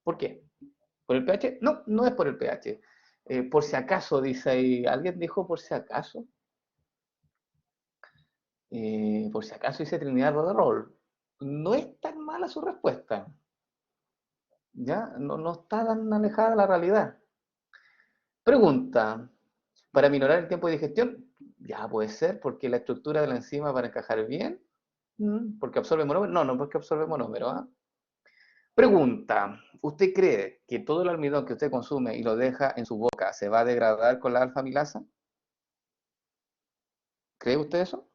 ¿Por qué? ¿Por el pH? No, no es por el pH. Por si acaso, dice ahí, ¿alguien dijo por si acaso? Por si acaso dice Trinidad Roderol. No es tan mala su respuesta, ¿ya? No, no está tan alejada de la realidad. Pregunta, ¿para minorar el tiempo de digestión? Ya puede ser, porque la estructura de la enzima para encajar bien ¿Porque absorbe monómero? No, no porque absorbe monómero. ¿Ah? Pregunta, ¿usted cree que todo el almidón que usted consume y lo deja en su boca se va a degradar con la alfa-amilasa? ¿Cree usted eso?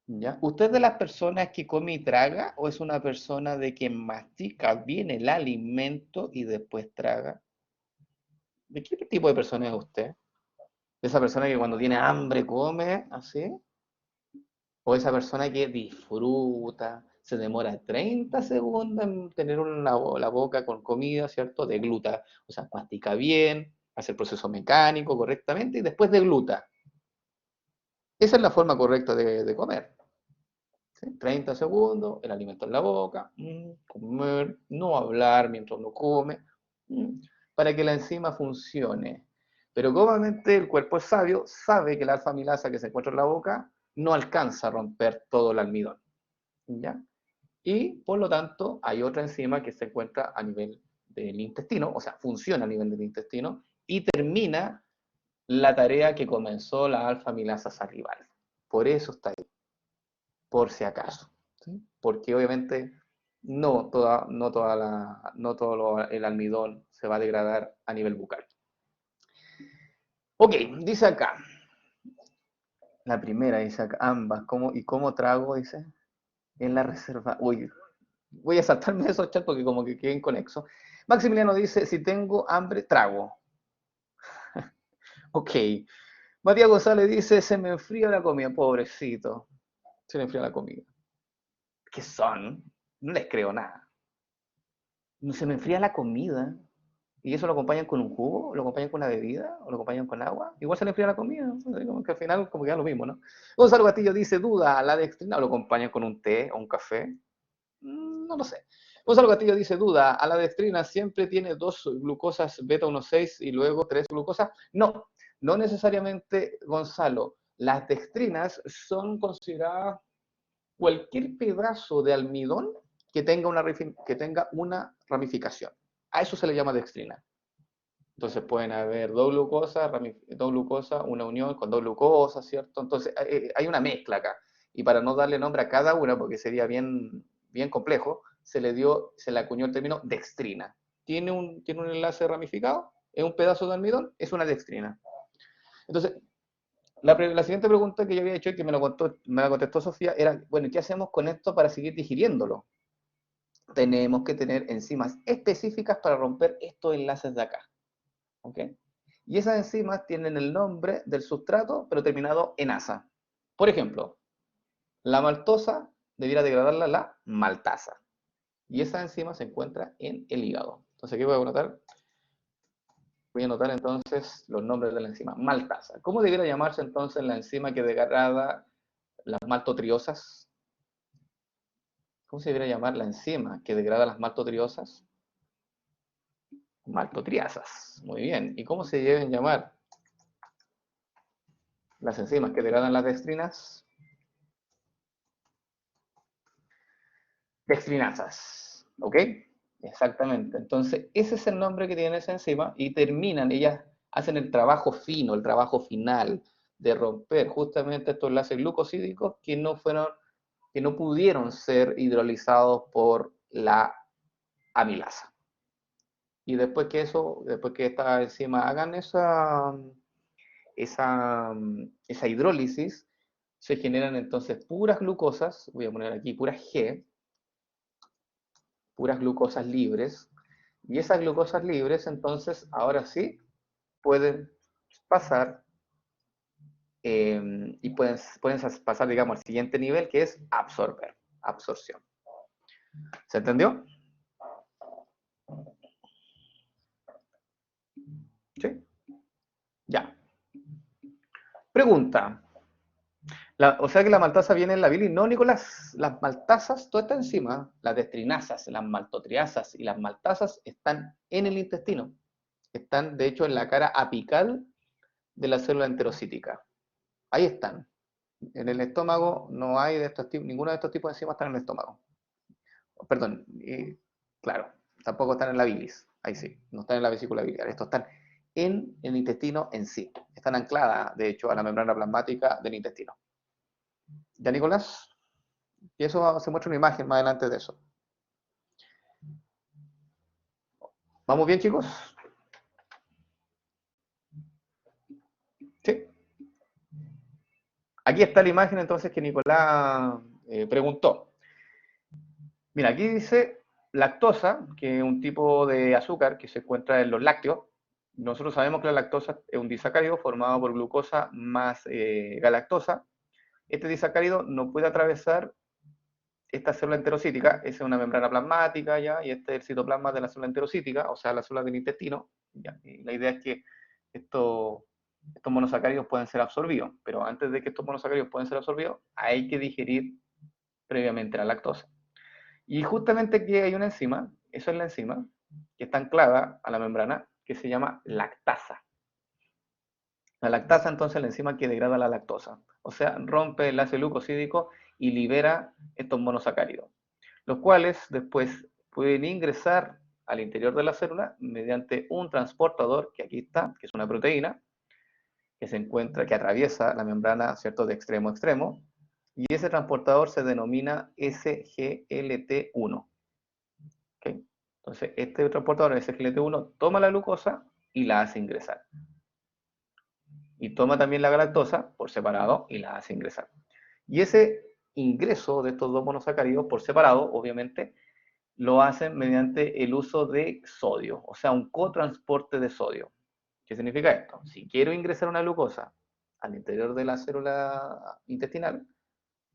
¿Ya? ¿Usted es de las personas que come y traga o es una persona de que mastica bien el alimento y después traga? ¿De qué tipo de persona es usted? ¿De esa persona que cuando tiene hambre come así? ¿O esa persona que disfruta, se demora 30 segundos en tener la boca con comida, ¿cierto? Degluta, o sea, mastica bien, hace el proceso mecánico correctamente y después degluta. Esa es la forma correcta de comer. ¿Sí? 30 segundos, el alimento en la boca, comer, no hablar mientras uno come, para que la enzima funcione. Pero obviamente el cuerpo es sabio, sabe que la alfa-amilasa que se encuentra en la boca no alcanza a romper todo el almidón. ¿Ya? Y por lo tanto hay otra enzima que se encuentra a nivel del intestino, o sea, funciona a nivel del intestino y termina la tarea que comenzó la alfa-amilasa salival. Por eso está ahí, por si acaso. ¿Sí? Porque obviamente no todo el almidón se va a degradar a nivel bucal. Ok, dice acá, la primera dice acá, ambas, ¿y cómo trago? Dice, en la reserva, uy, voy a saltarme esos chats porque como que queden conexos. Maximiliano dice, si tengo hambre, trago. Ok. Matías González dice, se me enfría la comida, pobrecito. Se le enfría la comida. ¿Qué son? No les creo nada. No se me enfría la comida. ¿Y eso lo acompañan con un jugo? ¿Lo acompañan con una bebida? ¿O lo acompañan con agua? Igual se le enfría la comida. Como que al final como que da lo mismo, ¿no? Gonzalo Castillo dice, duda, la dextrina, ¿o lo acompañan con un té o un café? No lo sé. Gonzalo Castillo dice, duda, ¿a la dextrina siempre tiene dos glucosas beta 1,6 y luego tres glucosas? No, no necesariamente, Gonzalo. Las dextrinas son consideradas cualquier pedazo de almidón que tenga una ramificación. A eso se le llama dextrina. Entonces pueden haber dos glucosas, una unión con dos glucosas, ¿cierto? Entonces hay una mezcla acá. Y para no darle nombre a cada una, porque sería bien complejo, se le acuñó el término dextrina. ¿Tiene un enlace ramificado? ¿Es un pedazo de almidón? Es una dextrina. Entonces, la siguiente pregunta que yo había hecho y que me la contestó Sofía era, bueno, ¿qué hacemos con esto para seguir digiriéndolo? Tenemos que tener enzimas específicas para romper estos enlaces de acá. ¿Ok? Y esas enzimas tienen el nombre del sustrato, pero terminado en asa. Por ejemplo, la maltosa debiera degradarla la maltasa. Y esa enzima se encuentra en el hígado. Entonces, ¿qué voy a anotar? Voy a anotar entonces los nombres de la enzima. Maltasa. ¿Cómo debiera llamarse entonces la enzima que degrada las maltotriosas? ¿Cómo se debería llamar la enzima que degrada las maltotriosas? Maltotriasas. Muy bien. ¿Y cómo se deben llamar las enzimas que degradan las dextrinas? Dextrinasas. ¿Ok? Exactamente. Entonces, ese es el nombre que tiene esa enzima y ellas hacen el trabajo fino, el trabajo final de romper justamente estos enlaces glucosídicos que no pudieron ser hidrolizados por la amilasa. Y después que estas enzimas hagan esa hidrólisis, se generan entonces puras glucosas, voy a poner aquí puras G, puras glucosas libres, y esas glucosas libres entonces ahora sí pueden pasar y pueden pasar, digamos, al siguiente nivel que es absorción. ¿Se entendió? ¿Sí? Ya. Pregunta. O sea que la maltasa viene en la bilis. No, Nicolás, las maltasas, toda esta enzima, las destrinasas, las maltotriasas y las maltasas están en el intestino. Están, de hecho, en la cara apical de la célula enterocítica. Ahí están. En el estómago no hay de estos tipos, ninguno de estos tipos de enzimas están en el estómago. Perdón, claro, tampoco están en la bilis. Ahí sí, no están en la vesícula biliar. Estos están en el intestino en sí. Están ancladas, de hecho, a la membrana plasmática del intestino. ¿Ya, Nicolás? Y eso se muestra una imagen más adelante de eso. ¿Vamos bien, chicos? Sí. Aquí está la imagen entonces que Nicolás preguntó. Mira, aquí dice lactosa, que es un tipo de azúcar que se encuentra en los lácteos. Nosotros sabemos que la lactosa es un disacárido formado por glucosa más galactosa. Este disacárido no puede atravesar esta célula enterocítica, esa es una membrana plasmática, ¿ya? Y este es el citoplasma de la célula enterocítica, o sea, la célula del intestino, ¿ya? Y la idea es que estos monosacáridos pueden ser absorbidos, pero antes de que estos monosacáridos puedan ser absorbidos, hay que digerir previamente la lactosa. Y justamente aquí hay una enzima, eso es la enzima, que está anclada a la membrana, que se llama lactasa. La lactasa entonces es la enzima que degrada la lactosa, o sea, rompe el enlace glucosídico y libera estos monosacáridos, los cuales después pueden ingresar al interior de la célula mediante un transportador que aquí está, que es una proteína, que se encuentra, que atraviesa la membrana, ¿cierto?, de extremo a extremo, y ese transportador se denomina SGLT1. ¿Okay? Entonces, este transportador SGLT1 toma la glucosa y la hace ingresar. Y toma también la galactosa por separado y la hace ingresar. Y ese ingreso de estos dos monosacáridos por separado, obviamente, lo hacen mediante el uso de sodio, o sea, un cotransporte de sodio. ¿Qué significa esto? Si quiero ingresar una glucosa al interior de la célula intestinal,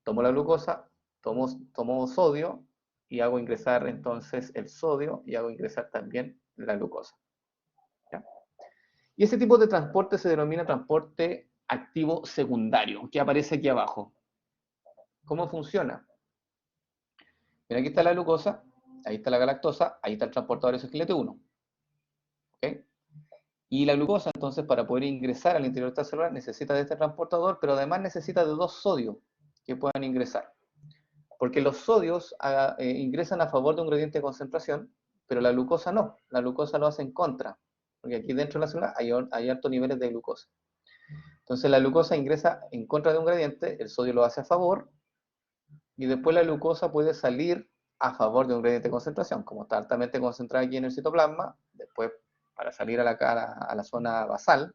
tomo la glucosa, tomo sodio y hago ingresar entonces el sodio y hago ingresar también la glucosa. ¿Ya? Y ese tipo de transporte se denomina transporte activo secundario, que aparece aquí abajo. ¿Cómo funciona? Mira, aquí está la glucosa, ahí está la galactosa, ahí está el transportador SGLT1. ¿Okay? Y la glucosa, entonces, para poder ingresar al interior de esta célula, necesita de este transportador, pero además necesita de dos sodios que puedan ingresar. Porque los sodios ingresan a favor de un gradiente de concentración, pero la glucosa no. La glucosa lo hace en contra, porque aquí dentro de la célula hay altos niveles de glucosa. Entonces la glucosa ingresa en contra de un gradiente, el sodio lo hace a favor, y después la glucosa puede salir a favor de un gradiente de concentración. Como está altamente concentrada aquí en el citoplasma, después para salir a la zona basal,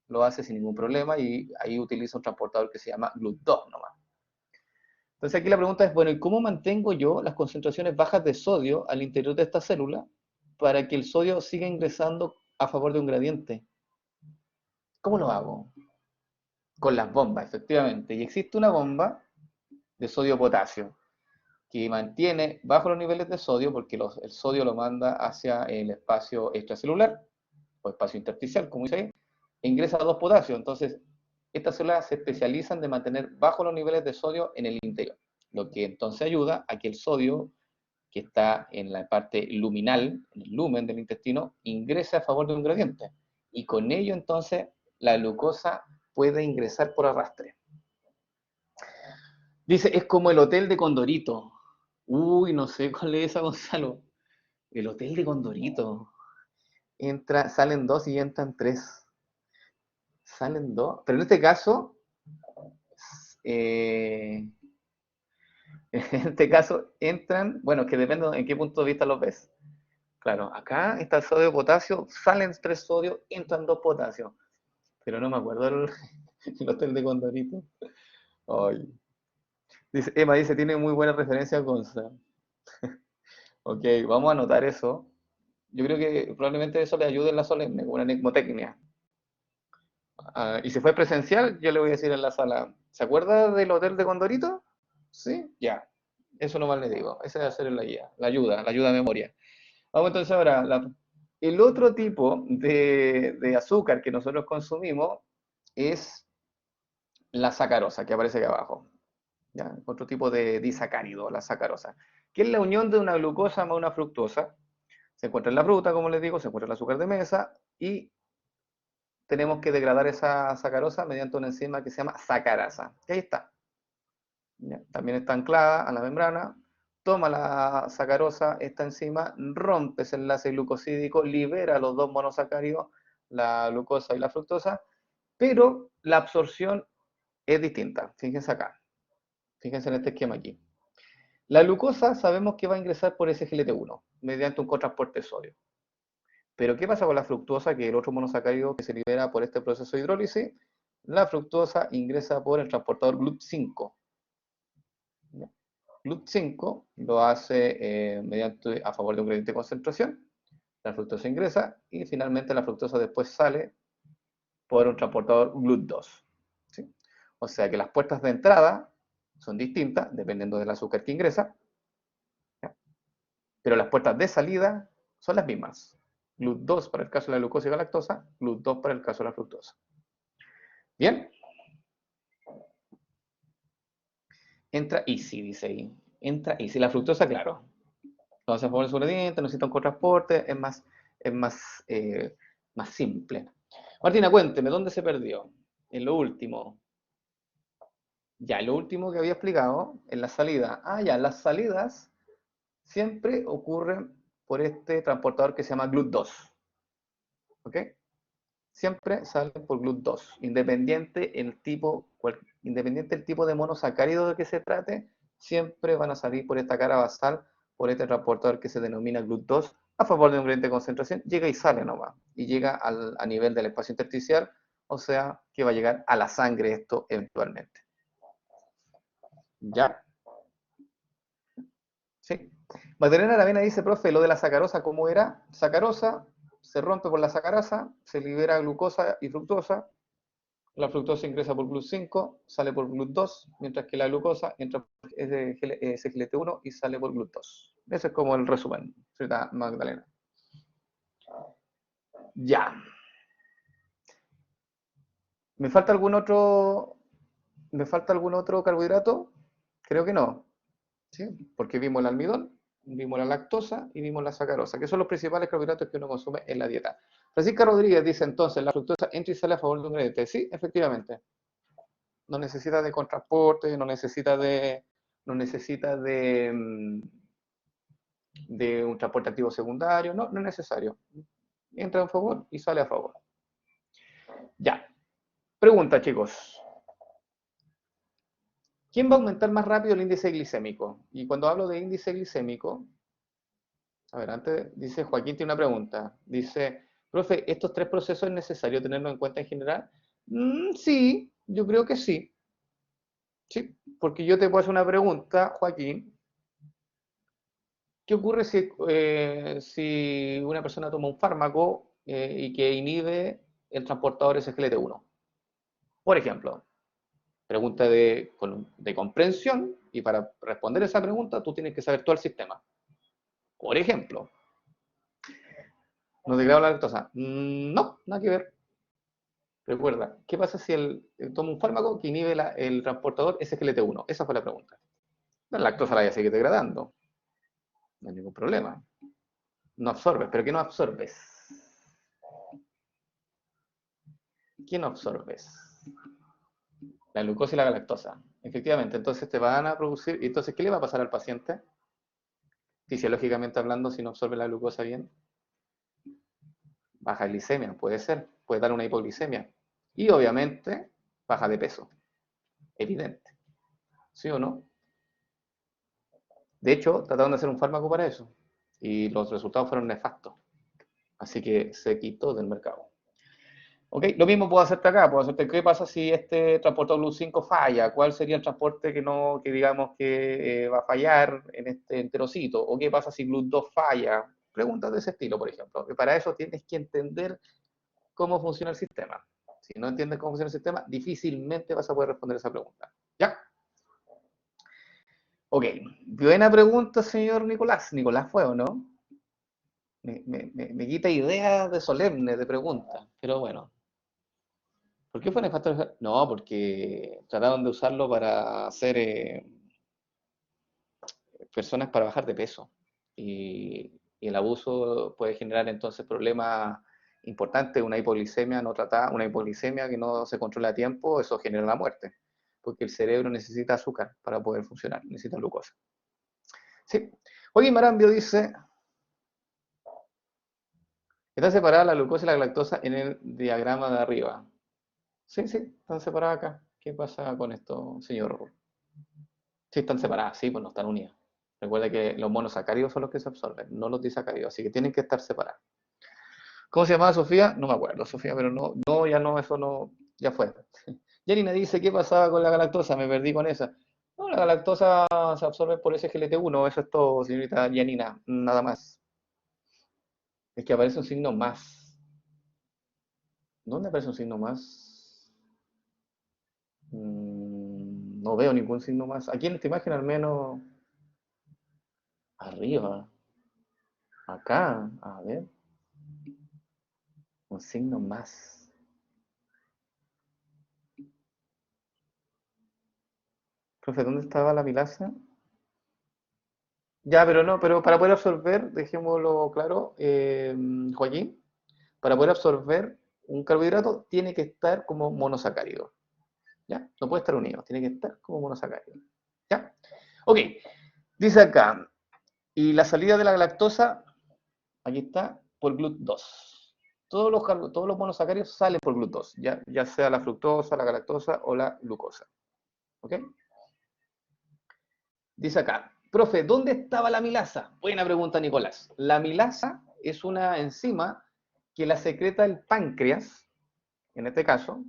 lo hace sin ningún problema y ahí utiliza un transportador que se llama GLUT2 nomás. Entonces aquí la pregunta es, bueno, ¿y cómo mantengo yo las concentraciones bajas de sodio al interior de esta célula para que el sodio siga ingresando a favor de un gradiente? ¿Cómo lo hago? Con las bombas, efectivamente. Y existe una bomba de sodio-potasio que mantiene bajo los niveles de sodio porque el sodio lo manda hacia el espacio extracelular o espacio intersticial, como dice ahí, e ingresa a 2 potasio. Entonces, estas células se especializan de mantener bajo los niveles de sodio en el interior, lo que entonces ayuda a que el sodio que está en la parte luminal, en el lumen del intestino, ingrese a favor de un gradiente. Y con ello entonces la glucosa puede ingresar por arrastre. Dice, es como el hotel de Condorito. Uy, no sé cuál es esa, Gonzalo. El hotel de Condorito. Salen dos y entran tres. Salen dos. Pero en este caso, eh, en este caso entran, bueno, que depende en qué punto de vista los ves. Claro, acá está el sodio de potasio, salen tres sodios, entran dos potasios. Pero no me acuerdo el hotel de Condorito. Ay. Dice, Emma dice, tiene muy buena referencia con Sam. Ok, vamos a anotar eso. Yo creo que probablemente eso le ayude en la solemne, una mnemotecnia. Y si fue presencial, yo le voy a decir en la sala, ¿se acuerda del hotel de Condorito? Sí, ya. Eso nomás le digo. Esa debe ser la guía, la ayuda a memoria. Vamos entonces ahora, el otro tipo de azúcar que nosotros consumimos es la sacarosa, que aparece aquí abajo. ¿Ya? Otro tipo de disacárido, la sacarosa, que es la unión de una glucosa más una fructosa. Se encuentra en la fruta, como les digo, se encuentra en el azúcar de mesa y tenemos que degradar esa sacarosa mediante una enzima que se llama sacarasa. Y ahí está. ¿Ya? También está anclada a la membrana. Toma la sacarosa, esta enzima, rompe ese enlace glucosídico, libera los dos monosacáridos, la glucosa y la fructosa, pero la absorción es distinta. Fíjense acá. Fíjense en este esquema aquí. La glucosa sabemos que va a ingresar por SGLT1 mediante un cotransporte de sodio. Pero ¿qué pasa con la fructosa, que es el otro monosacárido que se libera por este proceso de hidrólisis? La fructosa ingresa por el transportador GLUT5. GLUT5 lo hace mediante a favor de un gradiente de concentración. La fructosa ingresa y finalmente la fructosa después sale por un transportador GLUT2. ¿Sí? O sea que las puertas de entrada son distintas dependiendo del azúcar que ingresa, ¿ya? Pero las puertas de salida son las mismas. GLUT2 para el caso de la glucosa y la lactosa, GLUT2 para el caso de la fructosa. ¿Bien? Entra easy, dice ahí. Entra easy. La fructosa, claro. Lo hace a favor de su gradiente, no necesita un cotransporte, más simple. Martina, cuénteme, ¿dónde se perdió? En lo último. Ya, lo último que había explicado, en la salida. Ah, ya, las salidas siempre ocurren por este transportador que se llama GLUT2. ¿Ok? Siempre salen por GLUT2. Independiente del tipo de monosacárido de que se trate, siempre van a salir por esta cara basal, por este transportador que se denomina GLUT2, a favor de un gradiente de concentración, llega y sale nomás. Y llega a nivel del espacio intersticial, o sea que va a llegar a la sangre esto eventualmente. ¿Ya? Sí. Magdalena Aravena dice, profe, lo de la sacarosa, ¿cómo era? Sacarosa se rompe por la sacarasa, se libera glucosa y fructosa. La fructosa ingresa por GLUT5, sale por GLUT2, mientras que la glucosa entra por SGLT1 y sale por GLUT2. Ese es como el resumen, señorita Magdalena. Ya. ¿Me falta algún otro? ¿Me falta algún otro carbohidrato? Creo que no. ¿Sí? Porque vimos el almidón, vimos la lactosa y vimos la sacarosa, que son los principales carbohidratos que uno consume en la dieta. Francisca Rodríguez dice entonces, la fructosa entra y sale a favor de un ingrediente. Sí, efectivamente. No necesita de contrasporte, no necesita de un transporte activo secundario, no, no es necesario. Entra a favor y sale a favor. Ya. Pregunta, chicos. ¿Quién va a aumentar más rápido el índice glicémico? Y cuando hablo de índice glicémico, a ver, antes dice Joaquín tiene una pregunta. Dice, profe, ¿estos tres procesos es necesario tenerlo en cuenta en general? Sí, yo creo que sí. Sí, porque yo te puedo hacer una pregunta, Joaquín. ¿Qué ocurre si una persona toma un fármaco y que inhibe el transportador SGLT1? Por ejemplo, pregunta de comprensión, y para responder esa pregunta tú tienes que saber todo el sistema. Por ejemplo, ¿no degrado la lactosa? No, nada que ver. Recuerda, ¿qué pasa si toma un fármaco que inhibe el transportador SGLT1? Esa fue la pregunta. La lactosa la voy a seguir degradando, no hay ningún problema. No absorbes, ¿pero qué no absorbes? ¿Qué no absorbes? La glucosa y la galactosa. Efectivamente, entonces te van a producir. Entonces, ¿qué le va a pasar al paciente? Fisiológicamente hablando, si no absorbe la glucosa bien, baja glicemia, puede ser, puede dar una hipoglicemia. Y obviamente, baja de peso. Evidente. ¿Sí o no? De hecho, trataron de hacer un fármaco para eso. Y los resultados fueron nefastos. Así que se quitó del mercado. Ok, lo mismo puedo hacerte acá, puedo hacerte qué pasa si este transportador GLUT5 falla, cuál sería el transporte que digamos que va a fallar en este enterocito, o qué pasa si GLUT2 falla, preguntas de ese estilo, por ejemplo, que para eso tienes que entender cómo funciona el sistema. Si no entiendes cómo funciona el sistema, difícilmente vas a poder responder esa pregunta. ¿Ya? Ok, buena pregunta, señor Nicolás. Nicolás fue, ¿o no? Me quita ideas de solemne de preguntas, pero bueno. ¿Por qué fue nefasto? No, porque trataron de usarlo para hacer personas para bajar de peso. Y el abuso puede generar entonces problemas importantes, una hipoglicemia no tratada, una hipoglicemia que no se controla a tiempo, eso genera la muerte. Porque el cerebro necesita azúcar para poder funcionar, necesita glucosa. Sí. Joaquín Marambio dice, está separada la glucosa y la lactosa en el diagrama de arriba. Sí, sí, están separadas acá. ¿Qué pasa con esto, señor? Sí, están separadas, sí, pues no están unidas. Recuerda que los monosacáridos son los que se absorben, no los disacáridos, así que tienen que estar separados. ¿Cómo se llamaba Sofía? No me acuerdo, Sofía, pero no, no, ya no, eso no, ya fue. Janina dice, ¿qué pasaba con la galactosa? Me perdí con esa. No, la galactosa se absorbe por SGLT1, eso es todo, señorita Janina, nada más. Es que aparece un signo más. ¿Dónde aparece un signo más? No veo ningún signo más. Aquí en esta imagen al menos arriba, acá, a ver, un signo más. Profe, ¿dónde estaba la milasa? Ya, pero no, pero para poder absorber, dejémoslo claro, Joaquín, para poder absorber un carbohidrato tiene que estar como monosacárido. ¿Ya? No puede estar unido, tiene que estar como monosacárido. ¿Ya? Ok, dice acá, y la salida de la lactosa, aquí está, por GLUT2. Todos los monosacáridos salen por GLUT2, ya sea la fructosa, la galactosa o la glucosa. ¿Ok? Dice acá, profe, ¿dónde estaba la milasa? Buena pregunta, Nicolás. La milasa es una enzima que la secreta el páncreas, en este caso,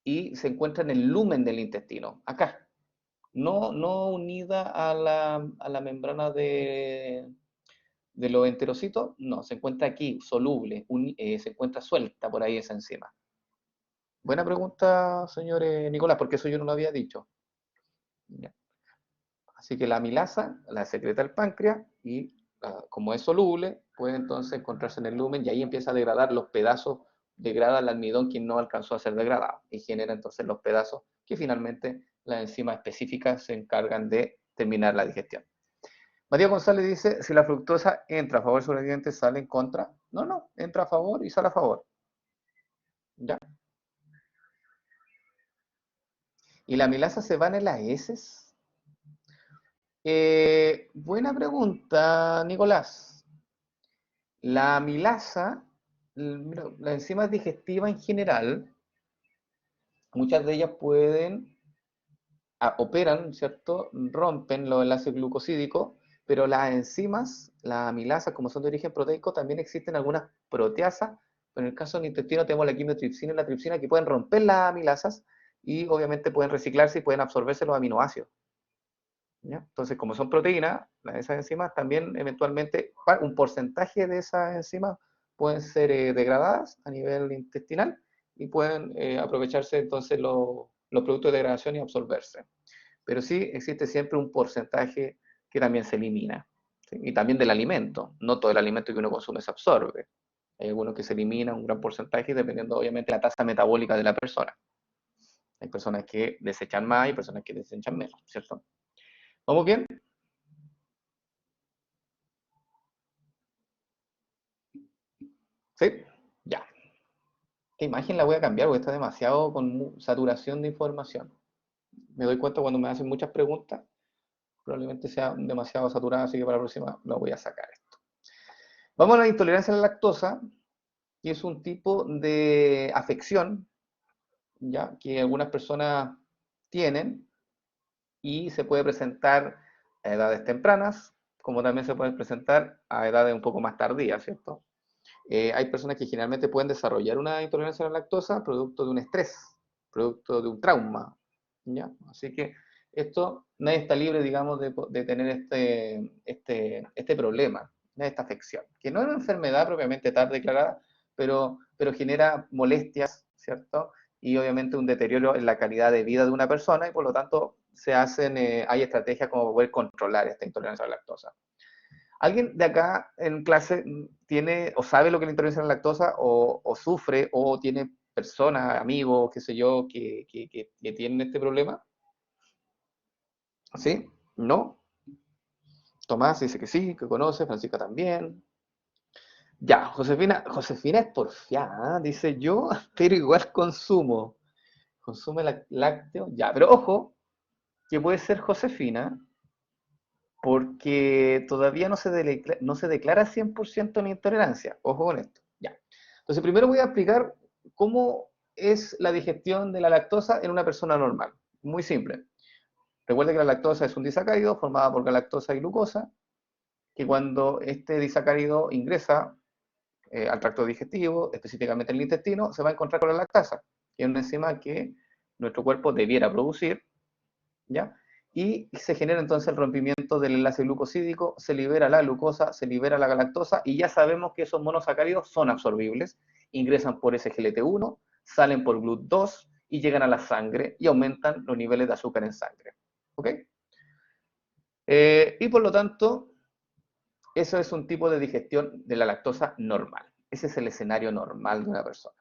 y se encuentra en el lumen del intestino, acá. No unida a la membrana de los enterocitos, no, se encuentra aquí, soluble, se encuentra suelta por ahí esa enzima. Buena pregunta, señor Nicolás, porque eso yo no lo había dicho. Ya. Así que la amilasa la secreta el páncreas y como es soluble, puede entonces encontrarse en el lumen y ahí empieza a degradar los pedazos, degrada el almidón que no alcanzó a ser degradado y genera entonces los pedazos que finalmente las enzimas específicas se encargan de terminar la digestión. María González dice, si la fructosa entra a favor sobre el diente, sale en contra. No, no, entra a favor y sale a favor. ¿Ya? ¿Y la amilasa se van en las heces? Buena pregunta, Nicolás. La amilasa, mira, las enzimas digestivas en general, muchas de ellas operan, ¿cierto? Rompen los enlaces glucosídicos, pero las enzimas, las amilasas, como son de origen proteico, también existen algunas proteasas, pero en el caso del intestino tenemos la quimiotripsina y la tripsina que pueden romper las amilasas y obviamente pueden reciclarse y pueden absorberse los aminoácidos. ¿Ya? Entonces, como son proteínas, esas enzimas también eventualmente, un porcentaje de esas enzimas pueden ser degradadas a nivel intestinal y pueden aprovecharse entonces los productos de degradación y absorberse. Pero sí existe siempre un porcentaje que también se elimina. ¿Sí? Y también del alimento. No todo el alimento que uno consume se absorbe. Hay algunos que se eliminan un gran porcentaje dependiendo obviamente de la tasa metabólica de la persona. Hay personas que desechan más y personas que desechan menos, ¿cierto? ¿Vamos bien? Sí, ya. Esta imagen la voy a cambiar porque está demasiado con saturación de información. Me doy cuenta cuando me hacen muchas preguntas, probablemente sea demasiado saturada, así que para la próxima lo voy a sacar esto. Vamos a la intolerancia a la lactosa, que es un tipo de afección, ya que algunas personas tienen y se puede presentar a edades tempranas, como también se puede presentar a edades un poco más tardías, ¿cierto? Hay personas que generalmente pueden desarrollar una intolerancia a la lactosa producto de un estrés, producto de un trauma, ¿ya? Así que esto, nadie está libre, digamos, de tener este problema, esta afección, que no es una enfermedad propiamente tal declarada, pero genera molestias, ¿cierto? Y obviamente un deterioro en la calidad de vida de una persona y por lo tanto hay estrategias como poder controlar esta intolerancia a la lactosa. ¿Alguien de acá en clase tiene o sabe lo que es la intolerancia a la lactosa o sufre o tiene personas, amigos, qué sé yo, que tienen este problema? ¿Sí? ¿No? Tomás dice que sí, que conoce, Francisca también. Ya, Josefina es porfiada, dice yo, pero igual consumo. Consume lácteo, ya, pero ojo, que puede ser Josefina, porque todavía no se declara 100% la intolerancia. Ojo con esto. Ya. Entonces, primero voy a explicar cómo es la digestión de la lactosa en una persona normal. Muy simple. Recuerda que la lactosa es un disacárido formado por galactosa y glucosa, que cuando este disacárido ingresa al tracto digestivo, específicamente en el intestino, se va a encontrar con la lactasa, que es una enzima que nuestro cuerpo debiera producir, ¿ya? Y se genera entonces el rompimiento del enlace glucosídico, se libera la glucosa, se libera la galactosa, y ya sabemos que esos monosacáridos son absorbibles, ingresan por SGLT1, salen por GLUT2 y llegan a la sangre y aumentan los niveles de azúcar en sangre. ¿Ok? Y por lo tanto, eso es un tipo de digestión de la lactosa normal. Ese es el escenario normal de una persona.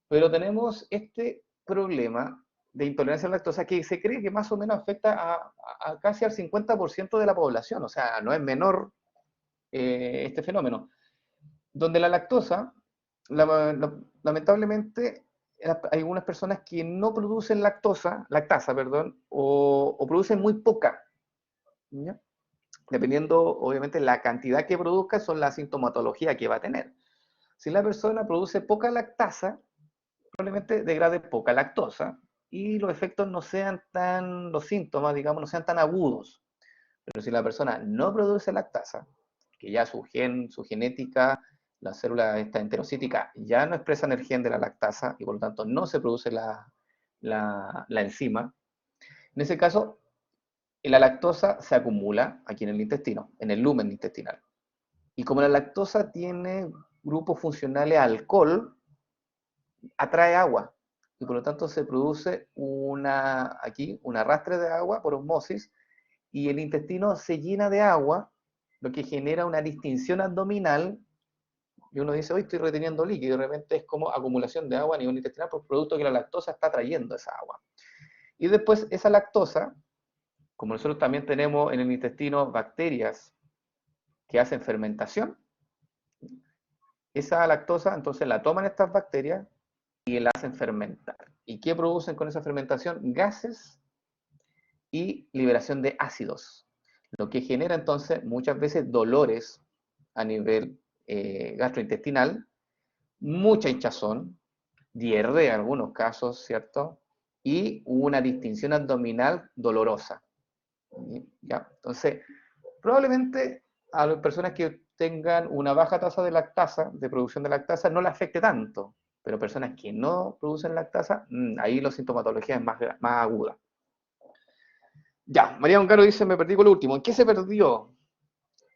Pero tenemos este problema de intolerancia a la lactosa que se cree que más o menos afecta a casi al 50% de la población, o sea, no es menor este fenómeno, donde la lactosa, lamentablemente, hay algunas personas que no producen lactasa, perdón, o producen muy poca, ¿ya? Dependiendo, obviamente, la cantidad que produzca, son la sintomatología que va a tener. Si la persona produce poca lactasa, probablemente degrade poca lactosa y los efectos no sean tan, los síntomas, digamos, no sean tan agudos. Pero si la persona no produce lactasa, que ya su genética, la célula esta enterocítica, ya no expresan el gen de la lactasa y por lo tanto no se produce la enzima, en ese caso la lactosa se acumula aquí en el intestino, en el lumen intestinal. Y como la lactosa tiene grupos funcionales a alcohol, atrae agua y por lo tanto se produce un arrastre de agua por osmosis y el intestino se llena de agua, lo que genera una distinción abdominal y uno dice, hoy estoy reteniendo líquido y de repente es como acumulación de agua a nivel intestinal por producto que la lactosa está trayendo esa agua. Y después esa lactosa, como nosotros también tenemos en el intestino bacterias que hacen fermentación, esa lactosa entonces la toman estas bacterias y la hacen fermentar. ¿Y qué producen con esa fermentación? Gases y liberación de ácidos, lo que genera entonces muchas veces dolores a nivel gastrointestinal, mucha hinchazón, diarrea en algunos casos, ¿cierto? Y una distinción abdominal dolorosa. ¿Ya? Entonces, probablemente a las personas que tengan una baja tasa de lactasa, de producción de lactasa, no le afecte tanto, pero personas que no producen lactasa, ahí la sintomatología es más aguda. Ya, María Ongaro dice, me perdí con lo último. ¿En qué se perdió?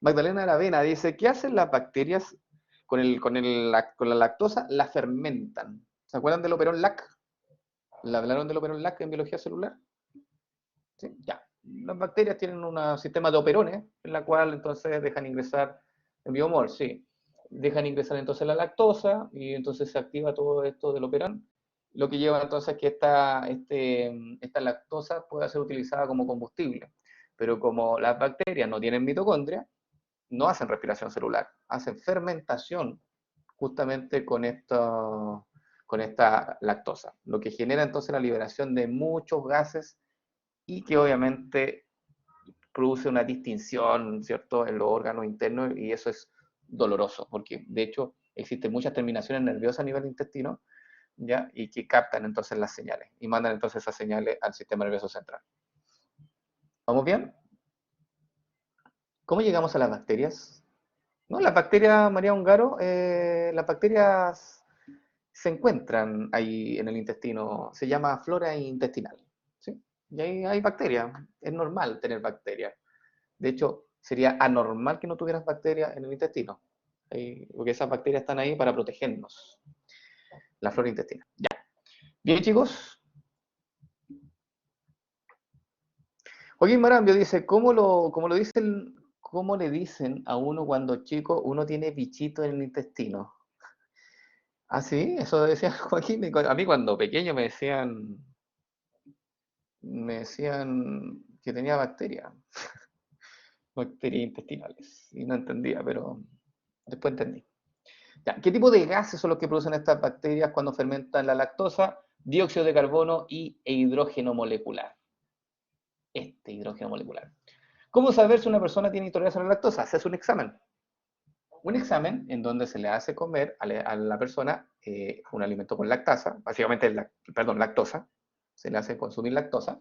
Magdalena Aravena dice, ¿qué hacen las bacterias con la lactosa? La fermentan. ¿Se acuerdan del operón LAC? ¿Le hablaron del operón LAC en biología celular? ¿Sí? Ya. Las bacterias tienen un sistema de operones, en la cual entonces dejan ingresar, en biomol, sí, dejan ingresar entonces la lactosa y entonces se activa todo esto del operón, lo que lleva entonces que esta lactosa pueda ser utilizada como combustible. Pero como las bacterias no tienen mitocondria, no hacen respiración celular, hacen fermentación justamente con esta lactosa, lo que genera entonces la liberación de muchos gases y que obviamente produce una distinción, ¿cierto?, en los órganos internos y eso es doloroso, porque de hecho existen muchas terminaciones nerviosas a nivel intestino, ¿ya? Y que captan entonces las señales y mandan entonces esas señales al sistema nervioso central. ¿Vamos bien? ¿Cómo llegamos a las bacterias? No, las bacterias, María Ongaro, las bacterias se encuentran ahí en el intestino, se llama flora intestinal, ¿sí? Y ahí hay bacterias, es normal tener bacterias. De hecho, sería anormal que no tuvieras bacterias en el intestino, porque esas bacterias están ahí para protegernos, la flora intestinal. Ya. Bien, chicos. Joaquín Marambio dice, ¿cómo le dicen a uno cuando chico uno tiene bichito en el intestino? Ah, sí, eso decía Joaquín. A mí cuando pequeño me decían que tenía bacterias intestinales. Y no entendía, pero después entendí. Ya, ¿qué tipo de gases son los que producen estas bacterias cuando fermentan la lactosa? Dióxido de carbono e hidrógeno molecular. Hidrógeno molecular. ¿Cómo saber si una persona tiene intolerancia a la lactosa? Se hace un examen. Un examen en donde se le hace comer a la persona un alimento con lactasa, básicamente, lactosa, se le hace consumir lactosa,